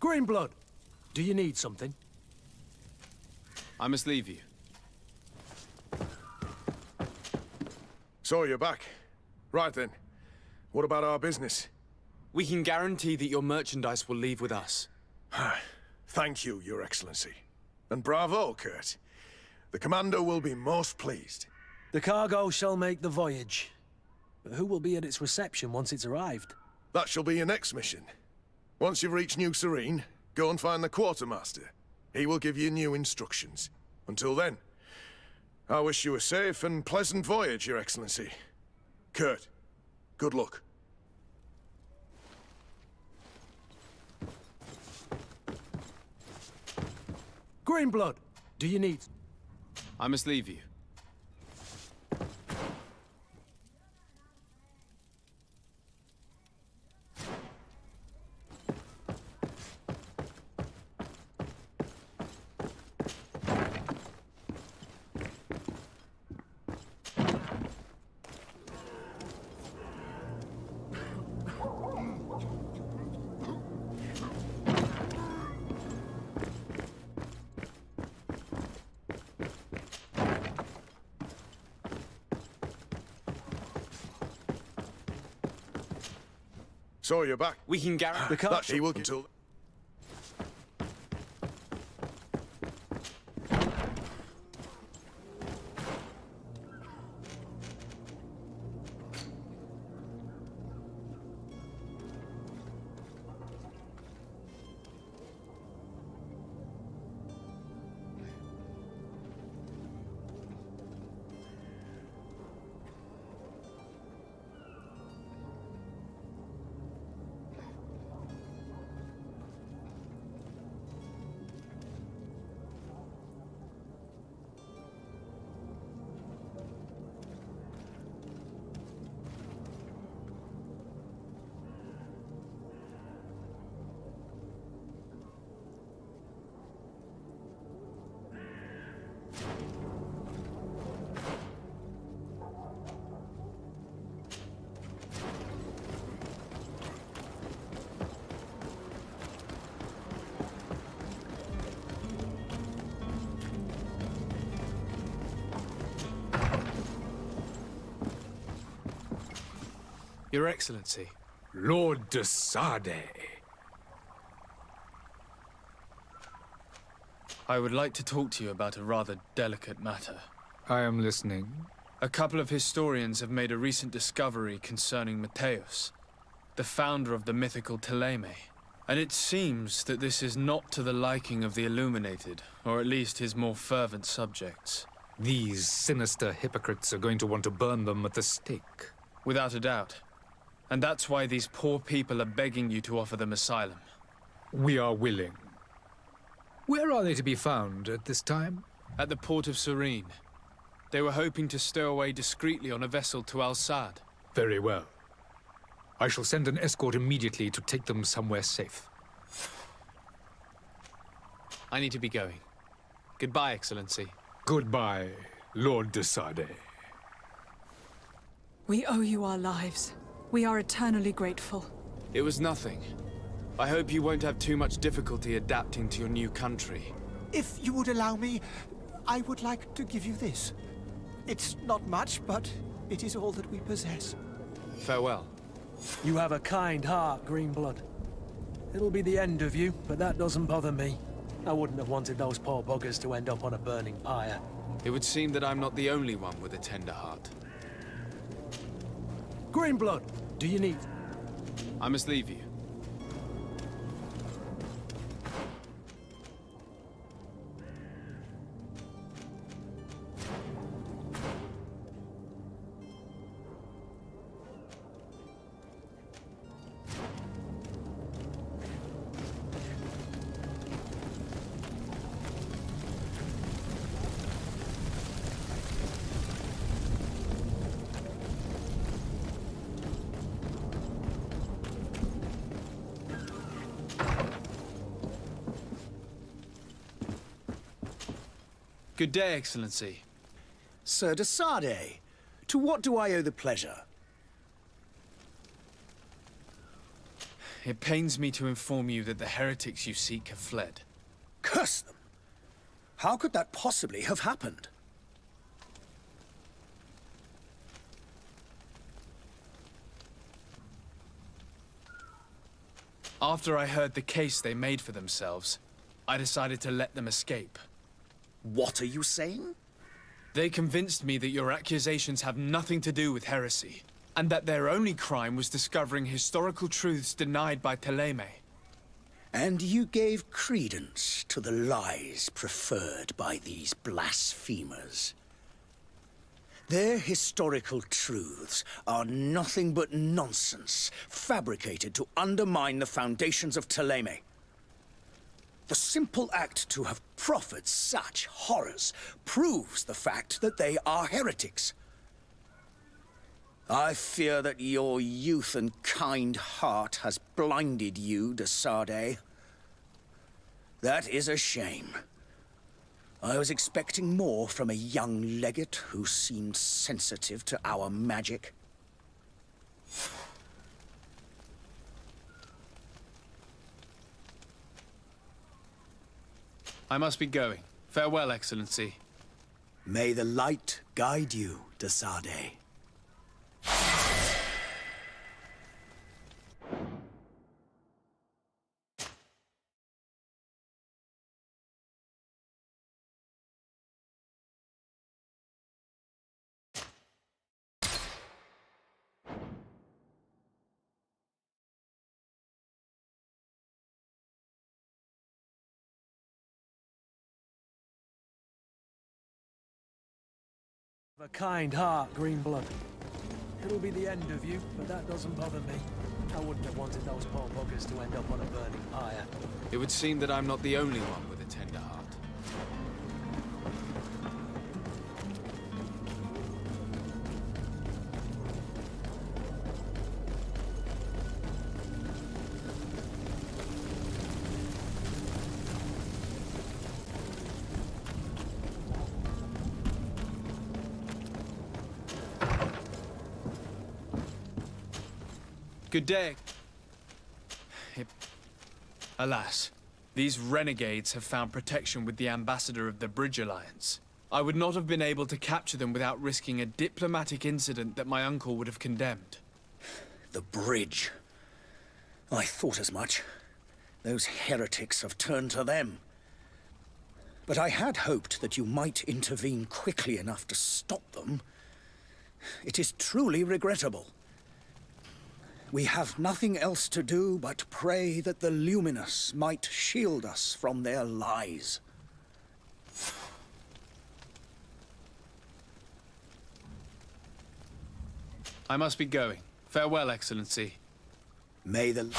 Speaker 4: Greenblood, do you need something?
Speaker 10: I must leave you.
Speaker 13: So you're back. Right then. What about our business?
Speaker 10: We can guarantee that your merchandise will leave with us.
Speaker 13: Thank you, Your Excellency. And bravo, Kurt. The Commander will be most pleased.
Speaker 4: The cargo shall make the voyage. But who will be at its reception once it's arrived?
Speaker 13: That shall be your next mission. Once you've reached New Serene, go and find the Quartermaster. He will give you new instructions. Until then, I wish you a safe and pleasant voyage, Your Excellency. Kurt, good luck.
Speaker 4: Greenblood, do you need...
Speaker 2: I must leave you.
Speaker 13: So you're back.
Speaker 2: We can guarantee
Speaker 13: that he will until.
Speaker 2: Your Excellency.
Speaker 14: Lord de Sade.
Speaker 2: I would like to talk to you about a rather delicate matter.
Speaker 14: I am listening.
Speaker 2: A couple of historians have made a recent discovery concerning Matthäus, the founder of the mythical Teleme. And it seems that this is not to the liking of the Illuminated, or at least his more fervent subjects.
Speaker 14: These sinister hypocrites are going to want to burn them at the stake.
Speaker 2: Without a doubt. And that's why these poor people are begging you to offer them asylum.
Speaker 14: We are willing. Where are they to be found at this time?
Speaker 2: At the port of Serene. They were hoping to stow away discreetly on a vessel to Al-Sad.
Speaker 14: Very well. I shall send an escort immediately to take them somewhere safe.
Speaker 2: I need to be going. Goodbye, Excellency.
Speaker 14: Goodbye, Lord de Sade.
Speaker 21: We owe you our lives. We are eternally grateful.
Speaker 2: It was nothing. I hope you won't have too much difficulty adapting to your new country.
Speaker 1: If you would allow me, I would like to give you this. It's not much, but it is all that we possess.
Speaker 2: Farewell.
Speaker 4: You have a kind heart, Greenblood. It'll be the end of you, but that doesn't bother me. I wouldn't have wanted those poor buggers to end up on a burning pyre.
Speaker 2: It would seem that I'm not the only one with a tender heart.
Speaker 4: Greenblood, do you need...
Speaker 2: I must leave you. Good day, Excellency.
Speaker 8: Sir de Sade, to what do I owe the pleasure?
Speaker 2: It pains me to inform you that the heretics you seek have fled.
Speaker 8: Curse them! How could that possibly have happened?
Speaker 2: After I heard the case they made for themselves, I decided to let them escape.
Speaker 8: What are you saying?
Speaker 2: They convinced me that your accusations have nothing to do with heresy, and that their only crime was discovering historical truths denied by Ptolemy.
Speaker 8: And you gave credence to the lies preferred by these blasphemers. Their historical truths are nothing but nonsense, fabricated to undermine the foundations of Ptolemy. The simple act to have proffered such horrors proves the fact that they are heretics. I fear that your youth and kind heart has blinded you, de Sardet. That is a shame. I was expecting more from a young legate who seemed sensitive to our magic.
Speaker 2: I must be going. Farewell, Excellency.
Speaker 8: May the light guide you, de Sardet.
Speaker 4: A kind heart, Greenblood. It'll be the end of you, but that doesn't bother me. I wouldn't have wanted those poor buggers to end up on a burning pyre.
Speaker 2: It would seem that I'm not the only one with a tender heart. Good day. Alas, these renegades have found protection with the ambassador of the Bridge Alliance. I would not have been able to capture them without risking a diplomatic incident that my uncle would have condemned.
Speaker 8: The bridge. I thought as much. Those heretics have turned to them. But I had hoped that you might intervene quickly enough to stop them. It is truly regrettable. We have nothing else to do but pray that the Luminous might shield us from their lies.
Speaker 2: I must be going. Farewell, Excellency.
Speaker 8: May the...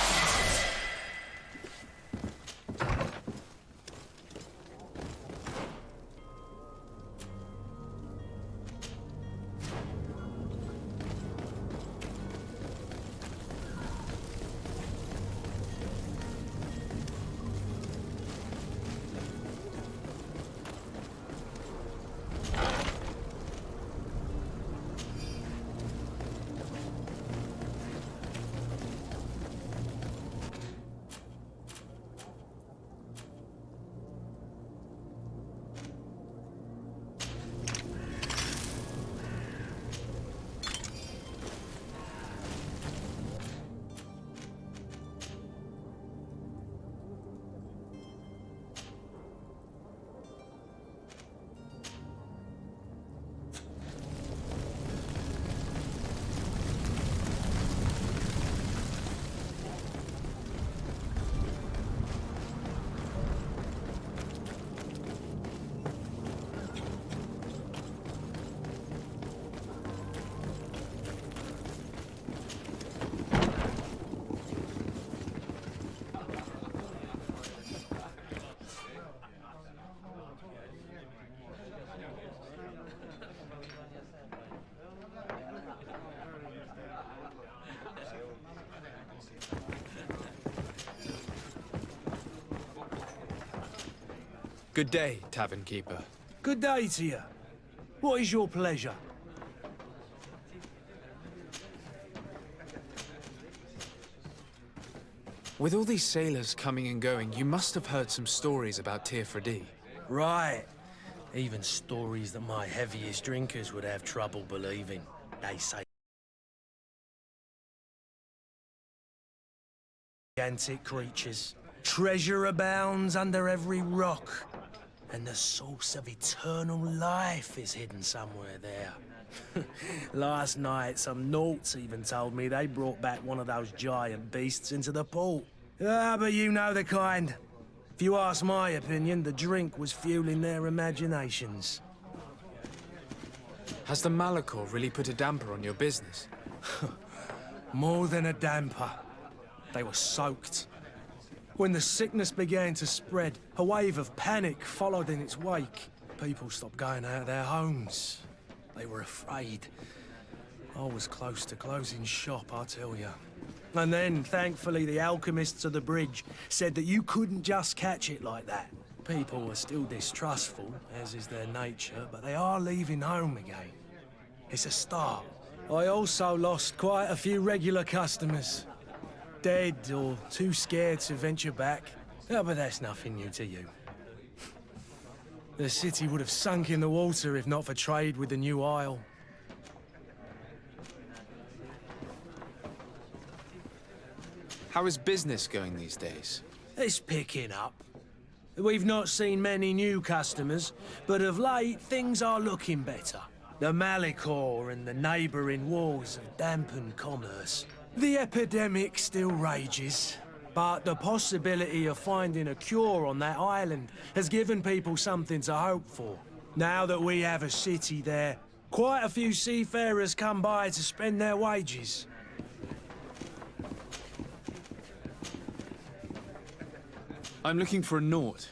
Speaker 2: Good day, tavern keeper.
Speaker 4: Good day to you. What is your pleasure?
Speaker 2: With all these sailors coming and going, you must have heard some stories about Teofredi.
Speaker 4: Right. Even stories that my heaviest drinkers would have trouble believing. They say gigantic creatures. Treasure abounds under every rock. And the source of eternal life is hidden somewhere there. Last night, some Nauts even told me they brought back one of those giant beasts into the port. Ah, but you know the kind. If you ask my opinion, the drink was fueling their imaginations.
Speaker 2: Has the Malachor really put a damper on your business?
Speaker 4: More than a damper. They were soaked. When the sickness began to spread, a wave of panic followed in its wake. People stopped going out of their homes. They were afraid. I was close to closing shop, I tell you. And then, thankfully, the alchemists of the bridge said that you couldn't just catch it like that. People are still distrustful, as is their nature, but they are leaving home again. It's a start. I also lost quite a few regular customers. Dead or too scared to venture back. Oh, but that's nothing new to you. The city would have sunk in the water if not for trade with the New Isle.
Speaker 2: How is business going these days?
Speaker 4: It's picking up. We've not seen many new customers, but of late things are looking better. The Malachor and the neighbouring wars have dampened commerce. The epidemic still rages, but the possibility of finding a cure on that island has given people something to hope for. Now that we have a city there, quite a few seafarers come by to spend their wages.
Speaker 2: I'm looking for a Naut.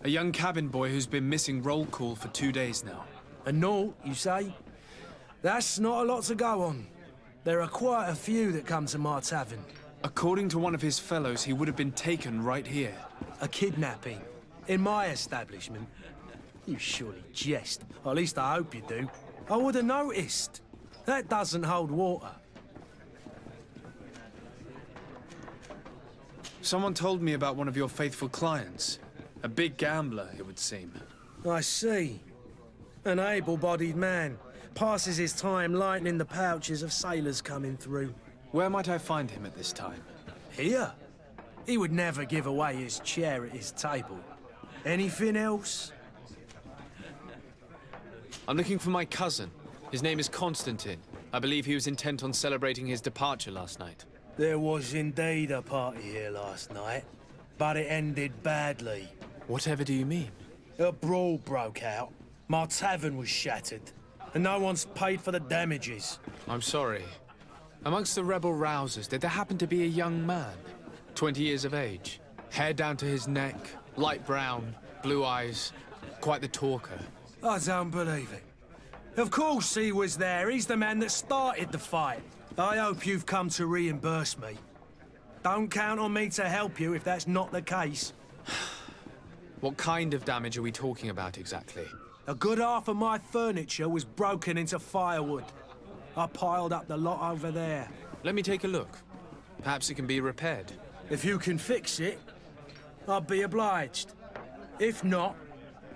Speaker 2: A young cabin boy who's been missing roll call for 2 days now.
Speaker 4: A Naut, you say? That's not a lot to go on. There are quite a few that come to my tavern.
Speaker 2: According to one of his fellows, he would have been taken right here.
Speaker 4: A kidnapping? In my establishment? You surely jest. Or at least I hope you do. I would have noticed. That doesn't hold water.
Speaker 2: Someone told me about one of your faithful clients. A big gambler, it would seem.
Speaker 4: I see. An able-bodied man. Passes his time lightening the pouches of sailors coming through.
Speaker 2: Where might I find him at this time?
Speaker 4: Here? He would never give away his chair at his table. Anything else?
Speaker 2: I'm looking for my cousin. His name is Constantine. I believe he was intent on celebrating his departure last night.
Speaker 4: There was indeed a party here last night, but it ended badly.
Speaker 2: Whatever do you mean?
Speaker 4: A brawl broke out. My tavern was shattered. And no one's paid for the damages.
Speaker 2: I'm sorry. Amongst the rebel rousers, did there happen to be a young man? 20 years of age. Hair down to his neck, light brown, blue eyes. Quite the talker.
Speaker 4: I don't believe it. Of course he was there. He's the man that started the fight. I hope you've come to reimburse me. Don't count on me to help you if that's not the case.
Speaker 2: What kind of damage are we talking about exactly?
Speaker 4: A good half of my furniture was broken into firewood. I piled up the lot over there.
Speaker 2: Let me take a look. Perhaps it can be repaired.
Speaker 4: If you can fix it, I'll be obliged. If not,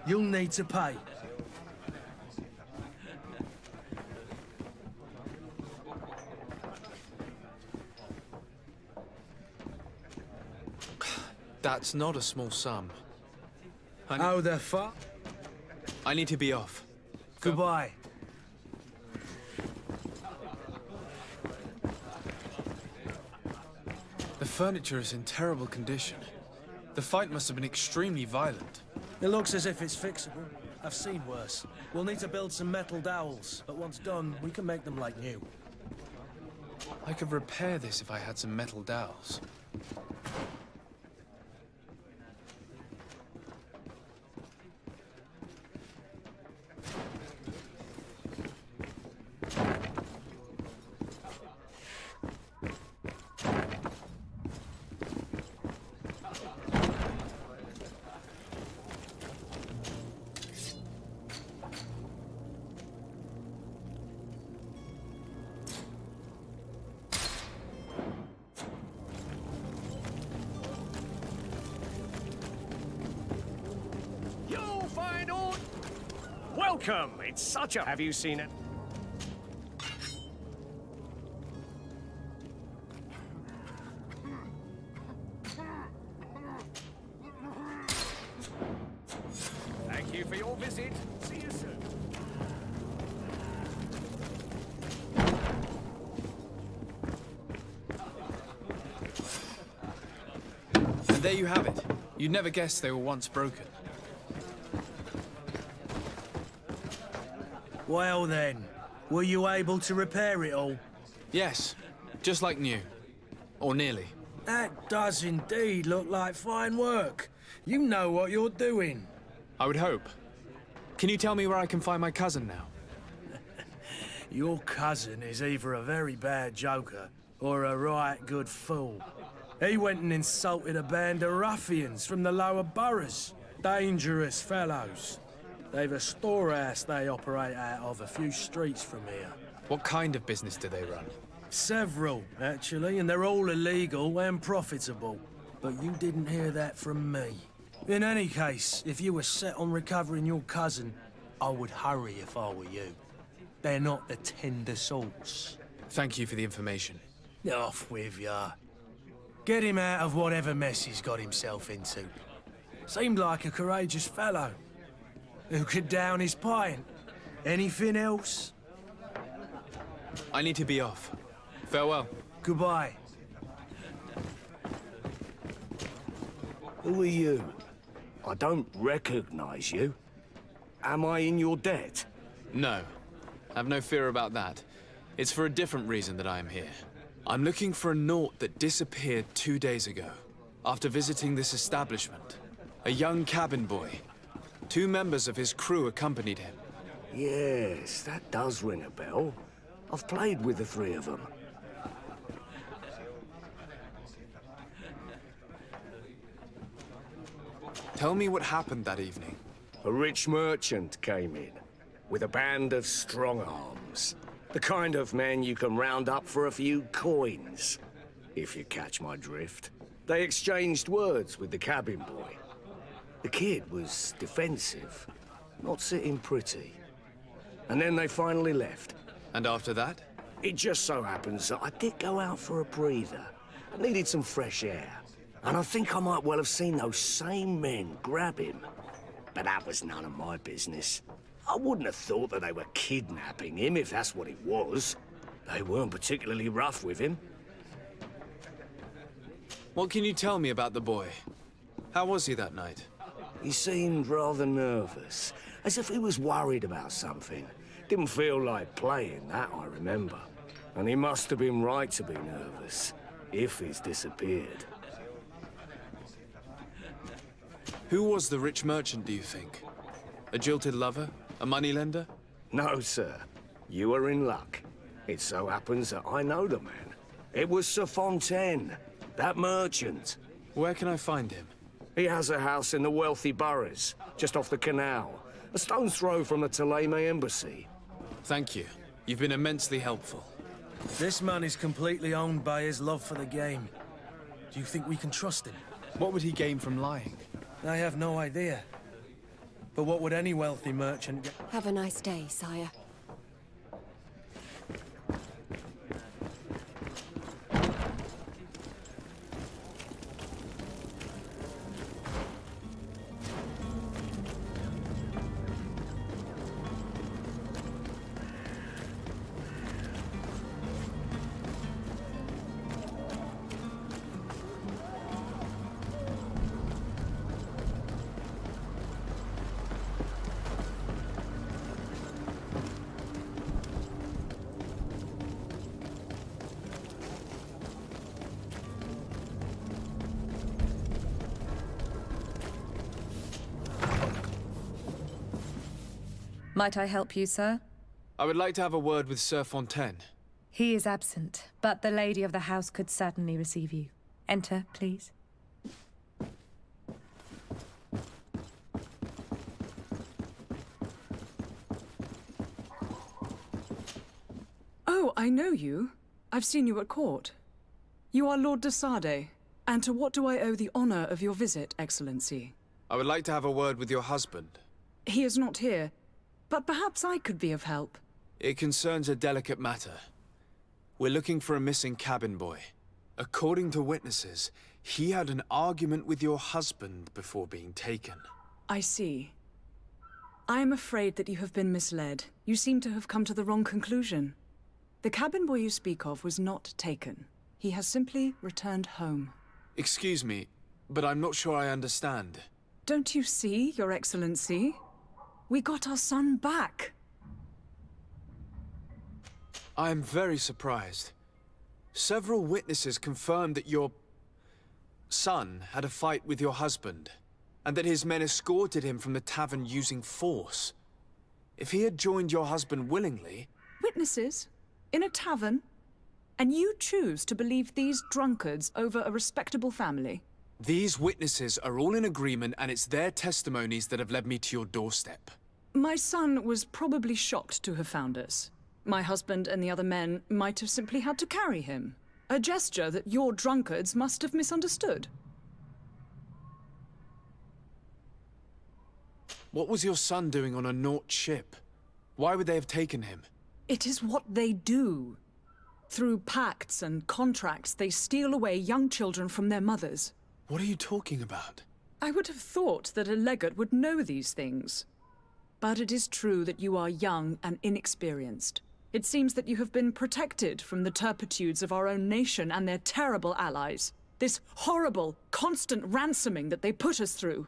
Speaker 4: you'll need to pay.
Speaker 2: That's not a small sum.
Speaker 4: Oh, the fuck?
Speaker 2: I need to be off.
Speaker 4: Goodbye.
Speaker 2: The furniture is in terrible condition. The fight must have been extremely violent.
Speaker 4: It looks as if it's fixable. I've seen worse. We'll need to build some metal dowels, but once done, we can make them like new.
Speaker 2: I could repair this if I had some metal dowels.
Speaker 12: Welcome! It's such a... Have you seen it? Thank you for your visit. See you soon.
Speaker 2: And there you have it. You'd never guess they were once broken.
Speaker 4: Well then, were you able to repair it all?
Speaker 2: Yes, just like new. Or nearly.
Speaker 4: That does indeed look like fine work. You know what you're doing.
Speaker 2: I would hope. Can you tell me where I can find my cousin now?
Speaker 4: Your cousin is either a very bad joker or a right good fool. He went and insulted a band of ruffians from the lower boroughs. Dangerous fellows. They've a storehouse they operate out of a few streets from here.
Speaker 2: What kind of business do they run?
Speaker 4: Several, actually, and they're all illegal and profitable. But you didn't hear that from me. In any case, if you were set on recovering your cousin, I would hurry if I were you. They're not the tender sorts.
Speaker 2: Thank you for the information.
Speaker 4: Off with ya. Get him out of whatever mess he's got himself into. Seemed like a courageous fellow. Who could down his pint. Anything else?
Speaker 2: I need to be off. Farewell.
Speaker 4: Goodbye.
Speaker 18: Who are you? I don't recognize you. Am I in your debt?
Speaker 2: No. Have no fear about that. It's for a different reason that I am here. I'm looking for a Naut that disappeared 2 days ago, after visiting this establishment. A young cabin boy. 2 members of his crew accompanied him.
Speaker 18: Yes, that does ring a bell. I've played with the 3 of them.
Speaker 2: Tell me what happened that evening.
Speaker 18: A rich merchant came in, with a band of strong arms. The kind of men you can round up for a few coins, if you catch my drift. They exchanged words with the cabin boy. The kid was defensive, not sitting pretty. And then they finally left.
Speaker 2: And after that?
Speaker 18: It just so happens that I did go out for a breather. I needed some fresh air. And I think I might well have seen those same men grab him. But that was none of my business. I wouldn't have thought that they were kidnapping him, if that's what it was. They weren't particularly rough with him.
Speaker 2: What can you tell me about the boy? How was he that night?
Speaker 18: He seemed rather nervous, as if he was worried about something. Didn't feel like playing, that I remember. And he must have been right to be nervous, if he's disappeared.
Speaker 2: Who was the rich merchant, do you think? A jilted lover? A moneylender?
Speaker 18: No, sir. You are in luck. It so happens that I know the man. It was Sir Fontaine, that merchant.
Speaker 2: Where can I find him?
Speaker 18: He has a house in the wealthy boroughs, just off the canal. A stone's throw from the Thélème embassy.
Speaker 2: Thank you. You've been immensely helpful.
Speaker 4: This man is completely owned by his love for the game. Do you think we can trust him?
Speaker 2: What would he gain from lying?
Speaker 4: I have no idea. But what would any wealthy merchant get?
Speaker 7: Have a nice day, sire.
Speaker 17: Might I help you, sir?
Speaker 2: I would like to have a word with Sir Fontaine.
Speaker 17: He is absent, but the lady of the house could certainly receive you. Enter, please.
Speaker 21: Oh, I know you. I've seen you at court. You are Lord de Sardet. And to what do I owe the honor of your visit, Excellency?
Speaker 2: I would like to have a word with your husband.
Speaker 21: He is not here, but perhaps I could be of help.
Speaker 2: It concerns a delicate matter. We're looking for a missing cabin boy. According to witnesses, he had an argument with your husband before being taken.
Speaker 21: I see. I am afraid that you have been misled. You seem to have come to the wrong conclusion. The cabin boy you speak of was not taken. He has simply returned home.
Speaker 10: Excuse me, but I'm not sure I understand.
Speaker 21: Don't you see, Your Excellency? We got our son back.
Speaker 10: I am very surprised. Several witnesses confirmed that your son had a fight with your husband, and that his men escorted him from the tavern using force. If he had joined your husband willingly...
Speaker 21: Witnesses? In a tavern? And you choose to believe these drunkards over a respectable family?
Speaker 10: These witnesses are all in agreement, and it's their testimonies that have led me to your doorstep.
Speaker 21: My son was probably shocked to have found us. My husband and the other men might have simply had to carry him. A gesture that your drunkards must have misunderstood.
Speaker 10: What was your son doing on a Naut ship? Why would they have taken him?
Speaker 21: It is what they do. Through pacts and contracts, they steal away young children from their mothers.
Speaker 10: What are you talking about?
Speaker 21: I would have thought that a legate would know these things. But it is true that you are young and inexperienced. It seems that you have been protected from the turpitudes of our own nation and their terrible allies. This horrible, constant ransoming that they put us through.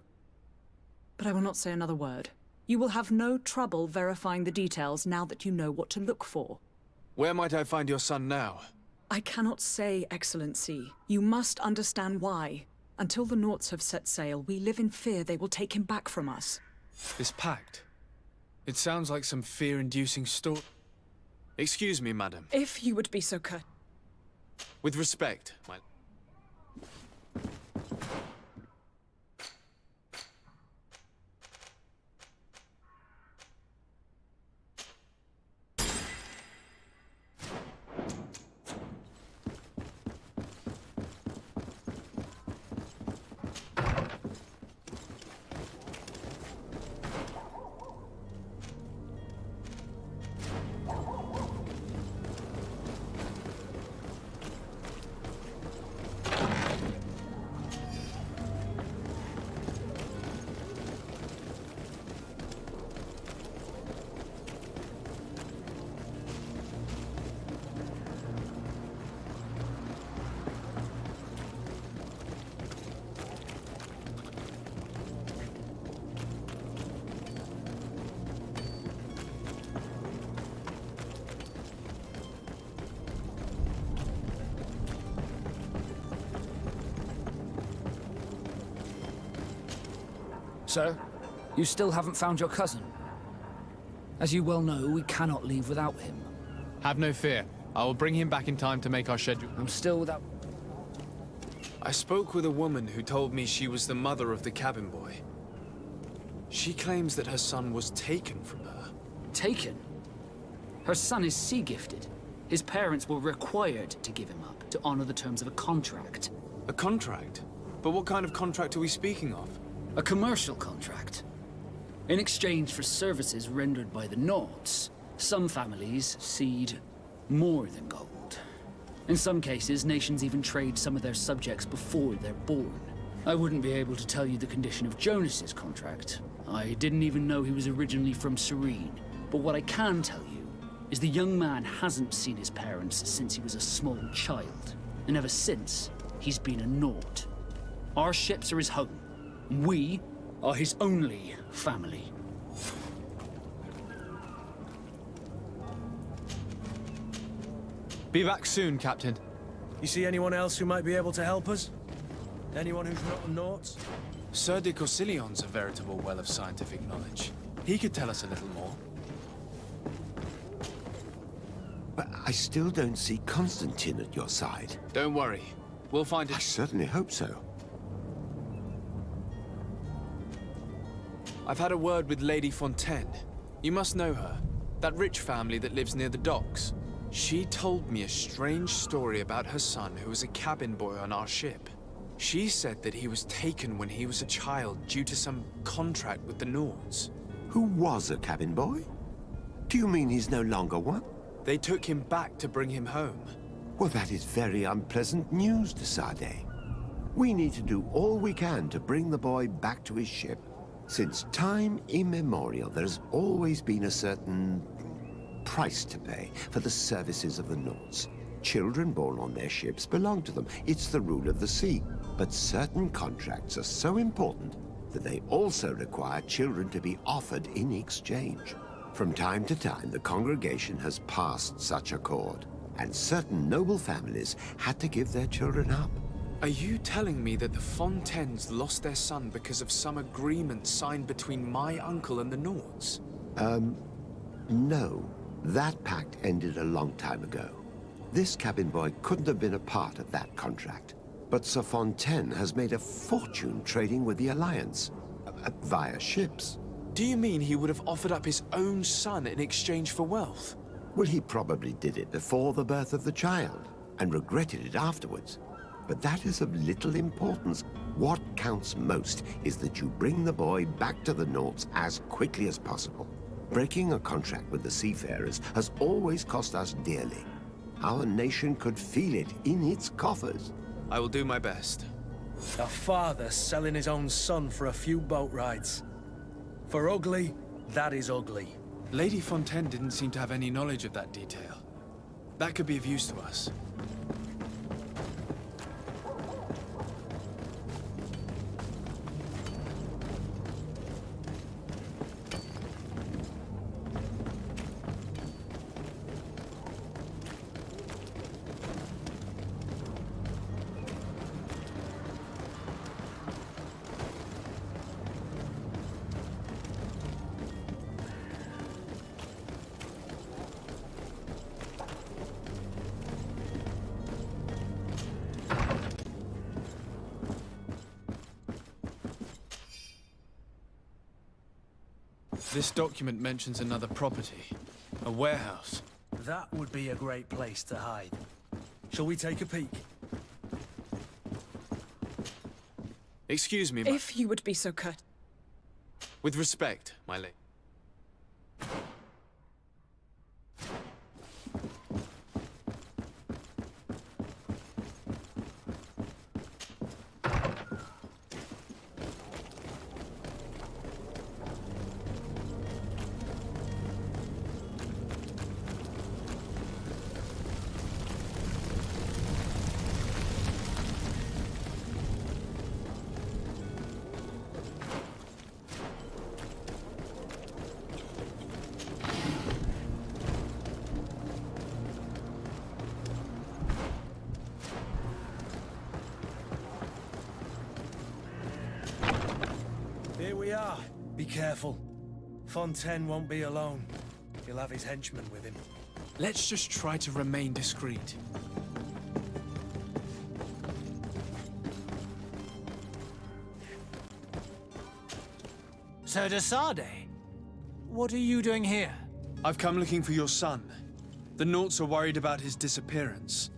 Speaker 21: But I will not say another word. You will have no trouble verifying the details now that you know what to look for.
Speaker 10: Where might I find your son now?
Speaker 21: I cannot say, Excellency. You must understand why. Until the Nauts have set sail, we live in fear they will take him back from us.
Speaker 10: This pact? It sounds like some fear-inducing story. Excuse me, madam.
Speaker 21: If you would be so kind.
Speaker 10: With respect, my...
Speaker 16: Sir, you still haven't found your cousin. As you well know, we cannot leave without him.
Speaker 2: Have no fear. I will bring him back in time to make our schedule.
Speaker 16: I'm still without...
Speaker 10: I spoke with a woman who told me she was the mother of the cabin boy. She claims that her son was taken from her.
Speaker 16: Taken? Her son is sea-gifted. His parents were required to give him up to honor the terms of a contract.
Speaker 10: A contract? But what kind of contract are we speaking of?
Speaker 16: A commercial contract. In exchange for services rendered by the Nauts, some families cede more than gold. In some cases, nations even trade some of their subjects before they're born. I wouldn't be able to tell you the condition of Jonas's contract. I didn't even know he was originally from Serene. But what I can tell you is the young man hasn't seen his parents since he was a small child. And ever since, he's been a Naut. Our ships are his home. We are his only family.
Speaker 2: Be back soon, Captain.
Speaker 4: You see anyone else who might be able to help us? Anyone who's not a Naut?
Speaker 10: Sir de Corsillion's a veritable well of scientific knowledge. He could tell us a little more.
Speaker 3: But I still don't see Constantine at your side.
Speaker 10: Don't worry. We'll find it.
Speaker 3: I certainly hope so.
Speaker 10: I've had a word with Lady Fontaine. You must know her. That rich family that lives near the docks. She told me a strange story about her son who was a cabin boy on our ship. She said that he was taken when he was a child due to some contract with the Nauts.
Speaker 3: Who was a cabin boy? Do you mean he's no longer one?
Speaker 10: They took him back to bring him home.
Speaker 3: Well, that is very unpleasant news, de Sade. We need to do all we can to bring the boy back to his ship. Since time immemorial, there's always been a certain price to pay for the services of the Nords. Children born on their ships belong to them. It's the rule of the sea. But certain contracts are so important that they also require children to be offered in exchange. From time to time, the congregation has passed such accord, and certain noble families had to give their children up.
Speaker 2: Are you telling me that the Fontaines lost their son because of some agreement signed between my uncle and the Nords?
Speaker 3: No. That pact ended a long time ago. This cabin boy couldn't have been a part of that contract. But Sir Fontaine has made a fortune trading with the Alliance, via ships.
Speaker 2: Do you mean he would have offered up his own son in exchange for wealth?
Speaker 3: Well, he probably did it before the birth of the child, and regretted it afterwards. But that is of little importance. What counts most is that you bring the boy back to the Nords as quickly as possible. Breaking a contract with the seafarers has always cost us dearly. Our nation could feel it in its coffers.
Speaker 2: I will do my best.
Speaker 4: A father selling his own son for a few boat rides. For ugly, that is ugly.
Speaker 2: Lady Fontaine didn't seem to have any knowledge of that detail. That could be of use to us. This document mentions another property. A warehouse.
Speaker 4: That would be a great place to hide. Shall we take a peek?
Speaker 2: Excuse me,
Speaker 21: If you would be so kind.
Speaker 2: with respect, my lady.
Speaker 4: Here we are. Be careful. Fontaine won't be alone. He'll have his henchmen with him.
Speaker 2: Let's just try to remain discreet.
Speaker 1: Sir de Sardet, what are you doing here?
Speaker 2: I've come looking for your son. The Nauts are worried about his disappearance.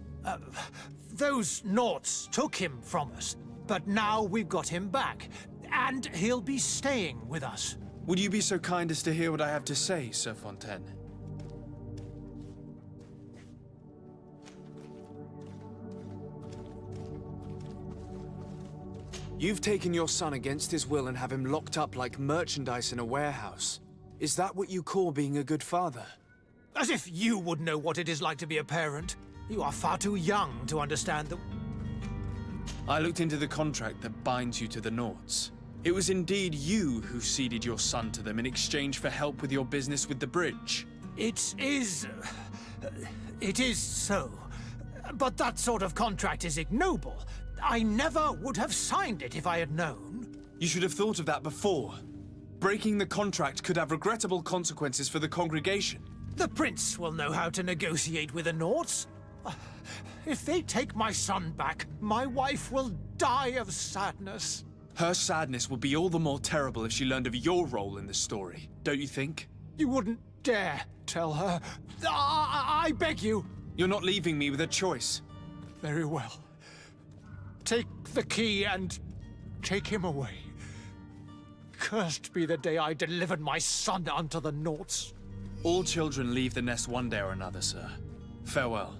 Speaker 1: Those Nauts took him from us, but now we've got him back, and he'll be staying with us.
Speaker 2: Would you be so kind as to hear what I have to say, Sir Fontaine? You've taken your son against his will and have him locked up like merchandise in a warehouse. Is that what you call being a good father?
Speaker 1: As if you would know what it is like to be a parent. You are far too young to understand the...
Speaker 2: I looked into the contract that binds you to the Nauts. It was indeed you who ceded your son to them in exchange for help with your business with the bridge.
Speaker 1: It is so. But that sort of contract is ignoble. I never would have signed it if I had known.
Speaker 2: You should have thought of that before. Breaking the contract could have regrettable consequences for the congregation.
Speaker 1: The prince will know how to negotiate with the Nauts. If they take my son back, my wife will die of sadness.
Speaker 2: Her sadness would be all the more terrible if she learned of your role in the story, don't you think?
Speaker 1: You wouldn't dare tell her. I beg you.
Speaker 2: You're not leaving me with a choice.
Speaker 1: Very well. Take the key and take him away. Cursed be the day I delivered my son unto the Nauts.
Speaker 2: All children leave the nest one day or another, sir. Farewell.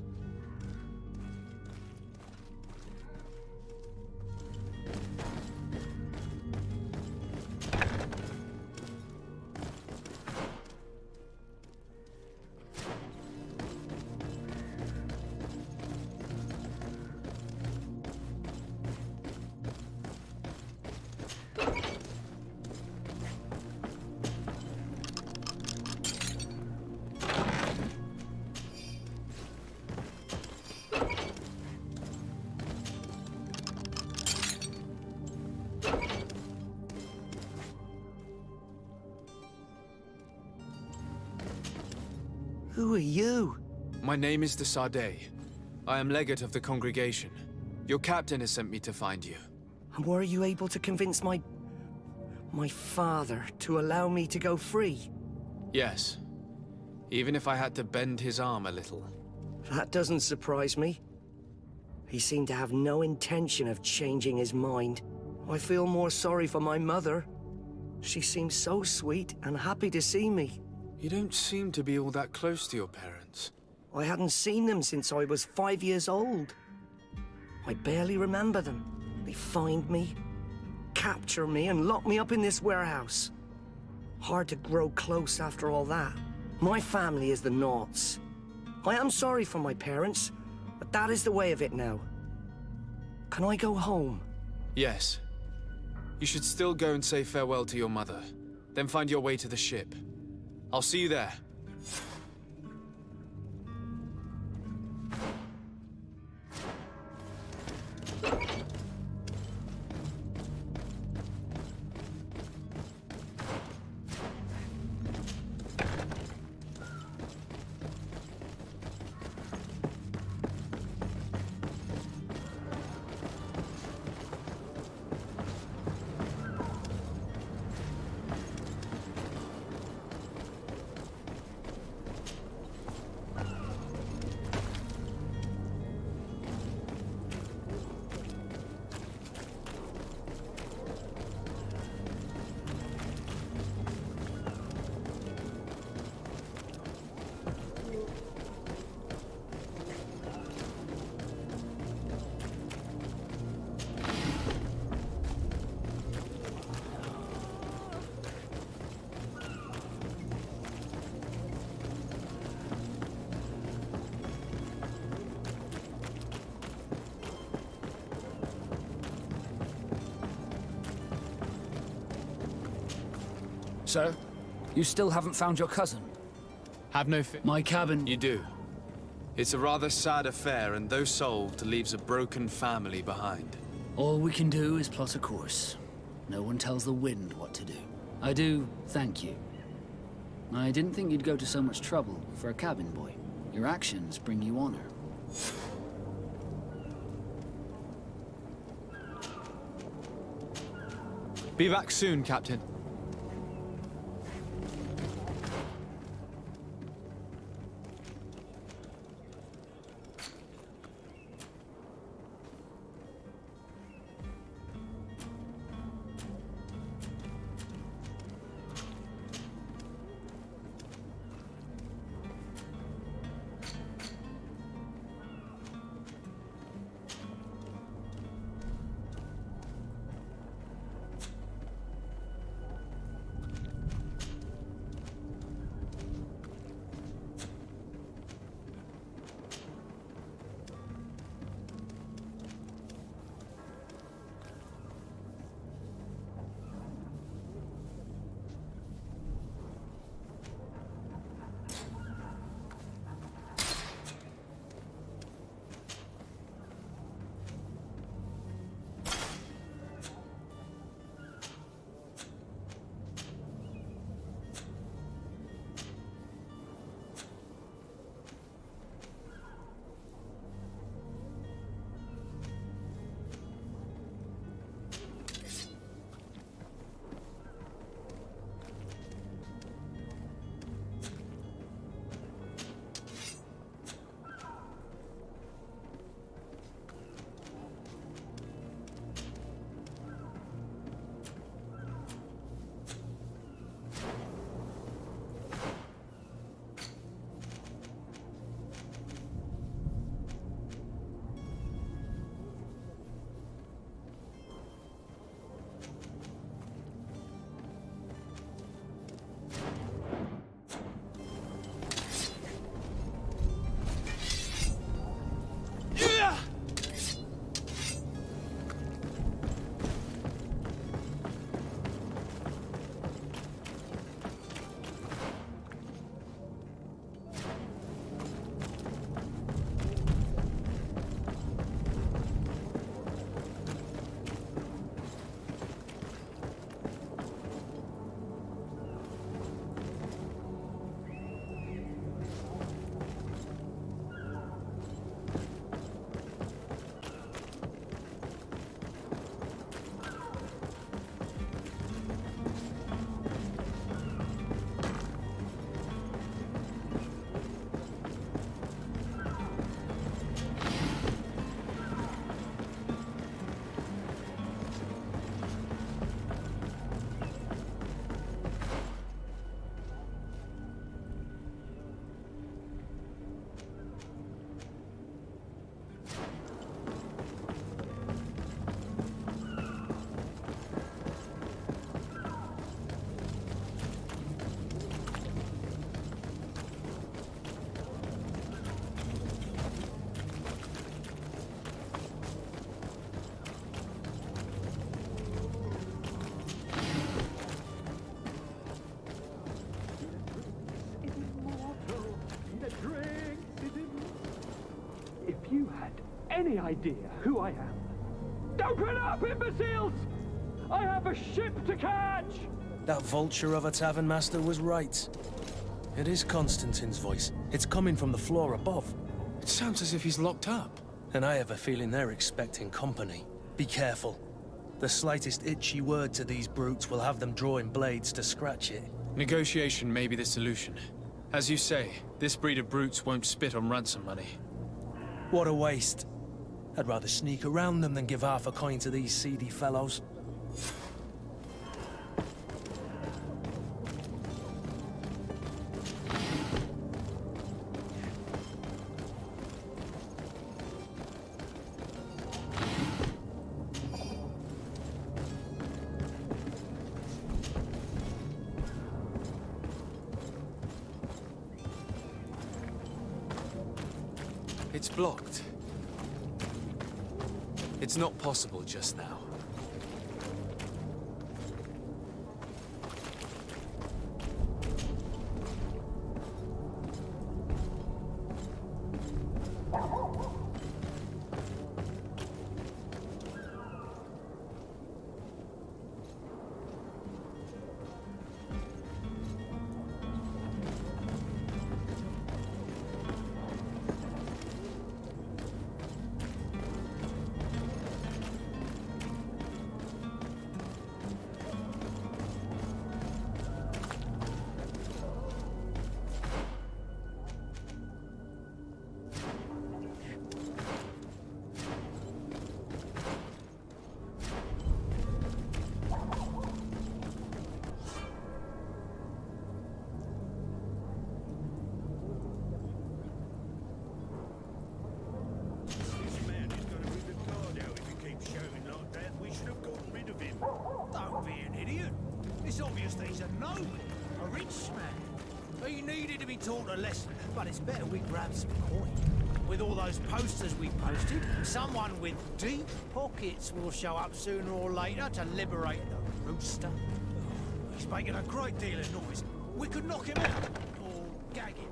Speaker 20: Who are you?
Speaker 2: My name is de Sardet. I am legate of the congregation. Your captain has sent me to find you.
Speaker 20: And were you able to convince my father to allow me to go free?
Speaker 2: Yes. Even if I had to bend his arm a little.
Speaker 20: That doesn't surprise me. He seemed to have no intention of changing his mind. I feel more sorry for my mother. She seemed so sweet and happy to see me.
Speaker 2: You don't seem to be all that close to your parents.
Speaker 20: I hadn't seen them since I was 5 years old. I barely remember them. They find me, capture me, and lock me up in this warehouse. Hard to grow close after all that. My family is the Naughts. I am sorry for my parents, but that is the way of it now. Can I go home?
Speaker 2: Yes. You should still go and say farewell to your mother. Then find your way to the ship. I'll see you there.
Speaker 16: Sir, you still haven't found your cousin?
Speaker 2: Have no fear.
Speaker 16: My cabin...
Speaker 2: You do. It's a rather sad affair, and though solved, leaves a broken family behind.
Speaker 16: All we can do is plot a course. No one tells the wind what to do. I do thank you. I didn't think you'd go to so much trouble for a cabin boy. Your actions bring you honor.
Speaker 2: Be back soon, Captain.
Speaker 12: idea who I am? Open up, imbeciles! I have a ship to catch!
Speaker 4: That vulture of a tavern master was right. It is Constantine's voice. It's coming from the floor above.
Speaker 2: It sounds as if he's locked up.
Speaker 4: And I have a feeling they're expecting company. Be careful. The slightest itchy word to these brutes will have them drawing blades to scratch it.
Speaker 2: Negotiation may be the solution. As you say, this breed of brutes won't spit on ransom money.
Speaker 4: What a waste. I'd rather sneak around them than give half a coin to these seedy fellows.
Speaker 2: It's blocked. It's not possible just now.
Speaker 11: Don't be an idiot. It's obvious that he's a noble, a rich man. He needed to be taught a lesson, but it's better we grab some coin. With all those posters we posted, someone with deep pockets will show up sooner or later to liberate the rooster. He's making a great deal of noise. We could knock him out, or gag him.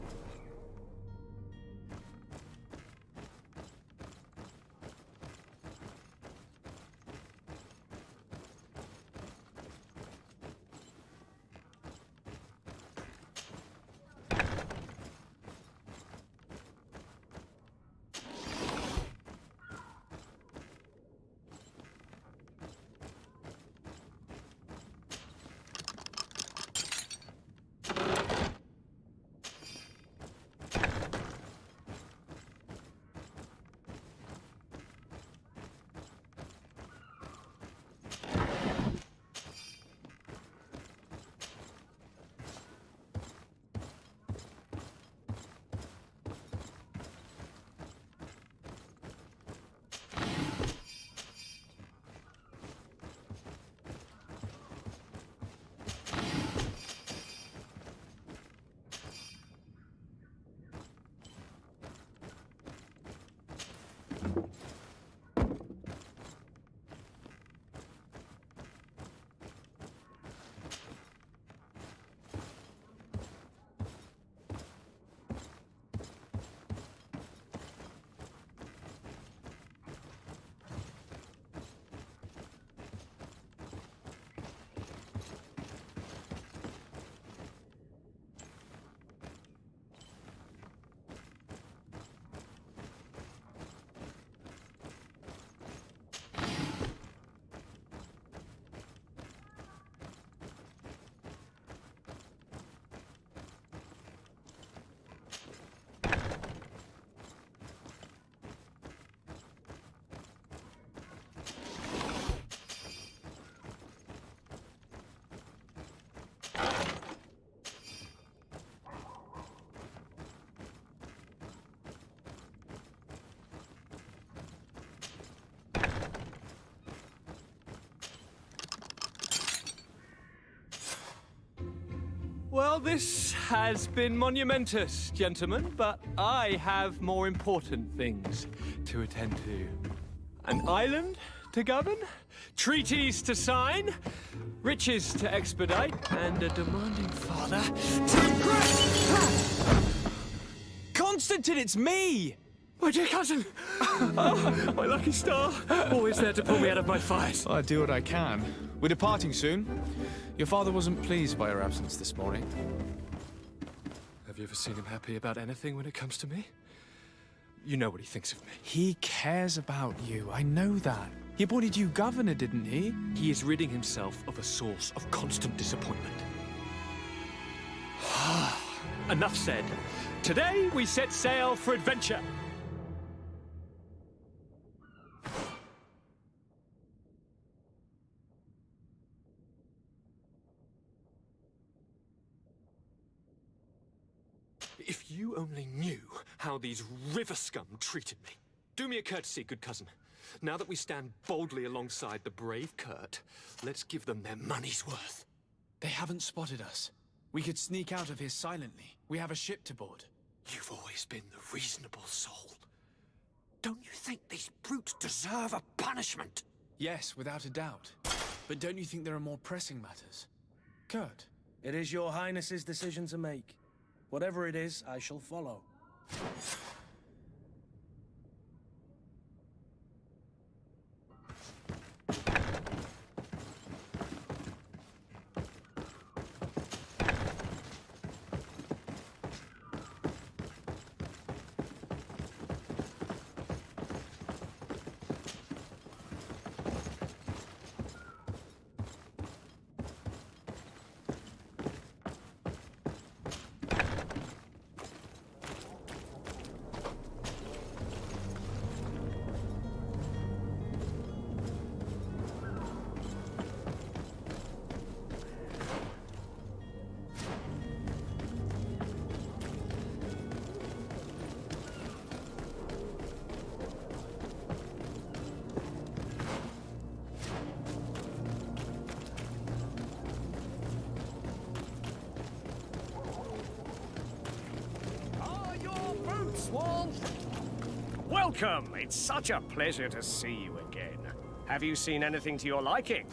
Speaker 12: Well, this has been monumentous, gentlemen, but I have more important things to attend to. An island to govern, treaties to sign, riches to expedite, and a demanding father to impress. Constantine, it's me! My dear cousin! Oh, my lucky star! Always there to pull me out of my fight.
Speaker 2: I do what I can. We're departing soon. Your father wasn't pleased by your absence this morning.
Speaker 12: Have you ever seen him happy about anything when it comes to me? You know what he thinks of me.
Speaker 2: He cares about you. I know that. He appointed you governor, didn't he?
Speaker 12: He is ridding himself of a source of constant disappointment. Enough said. Today we set sail for adventure. If you only knew how these river scum treated me. Do me a courtesy, good cousin. Now that we stand boldly alongside the brave Kurt, let's give them their money's worth.
Speaker 2: They haven't spotted us. We could sneak out of here silently. We have a ship to board.
Speaker 12: You've always been the reasonable soul. Don't you think these brutes deserve a punishment?
Speaker 2: Yes, without a doubt. But don't you think there are more pressing matters? Kurt?
Speaker 4: It is your highness's decision to make. Whatever it is, I shall follow.
Speaker 6: Welcome! It's such a pleasure to see you again. Have you seen anything to your liking?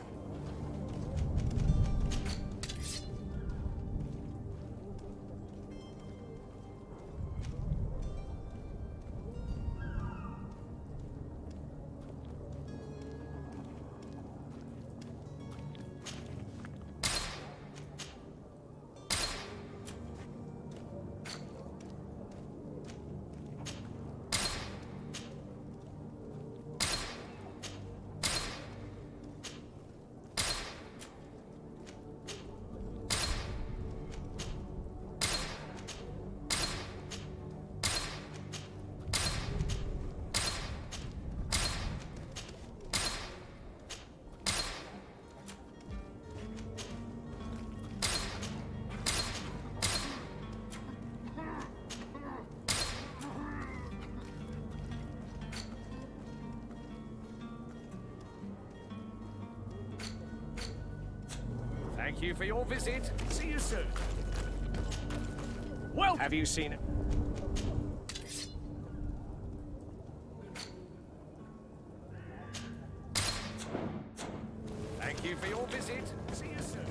Speaker 6: Thank you for your visit. See you soon. Well, have you seen it? Thank you for your visit. See you soon.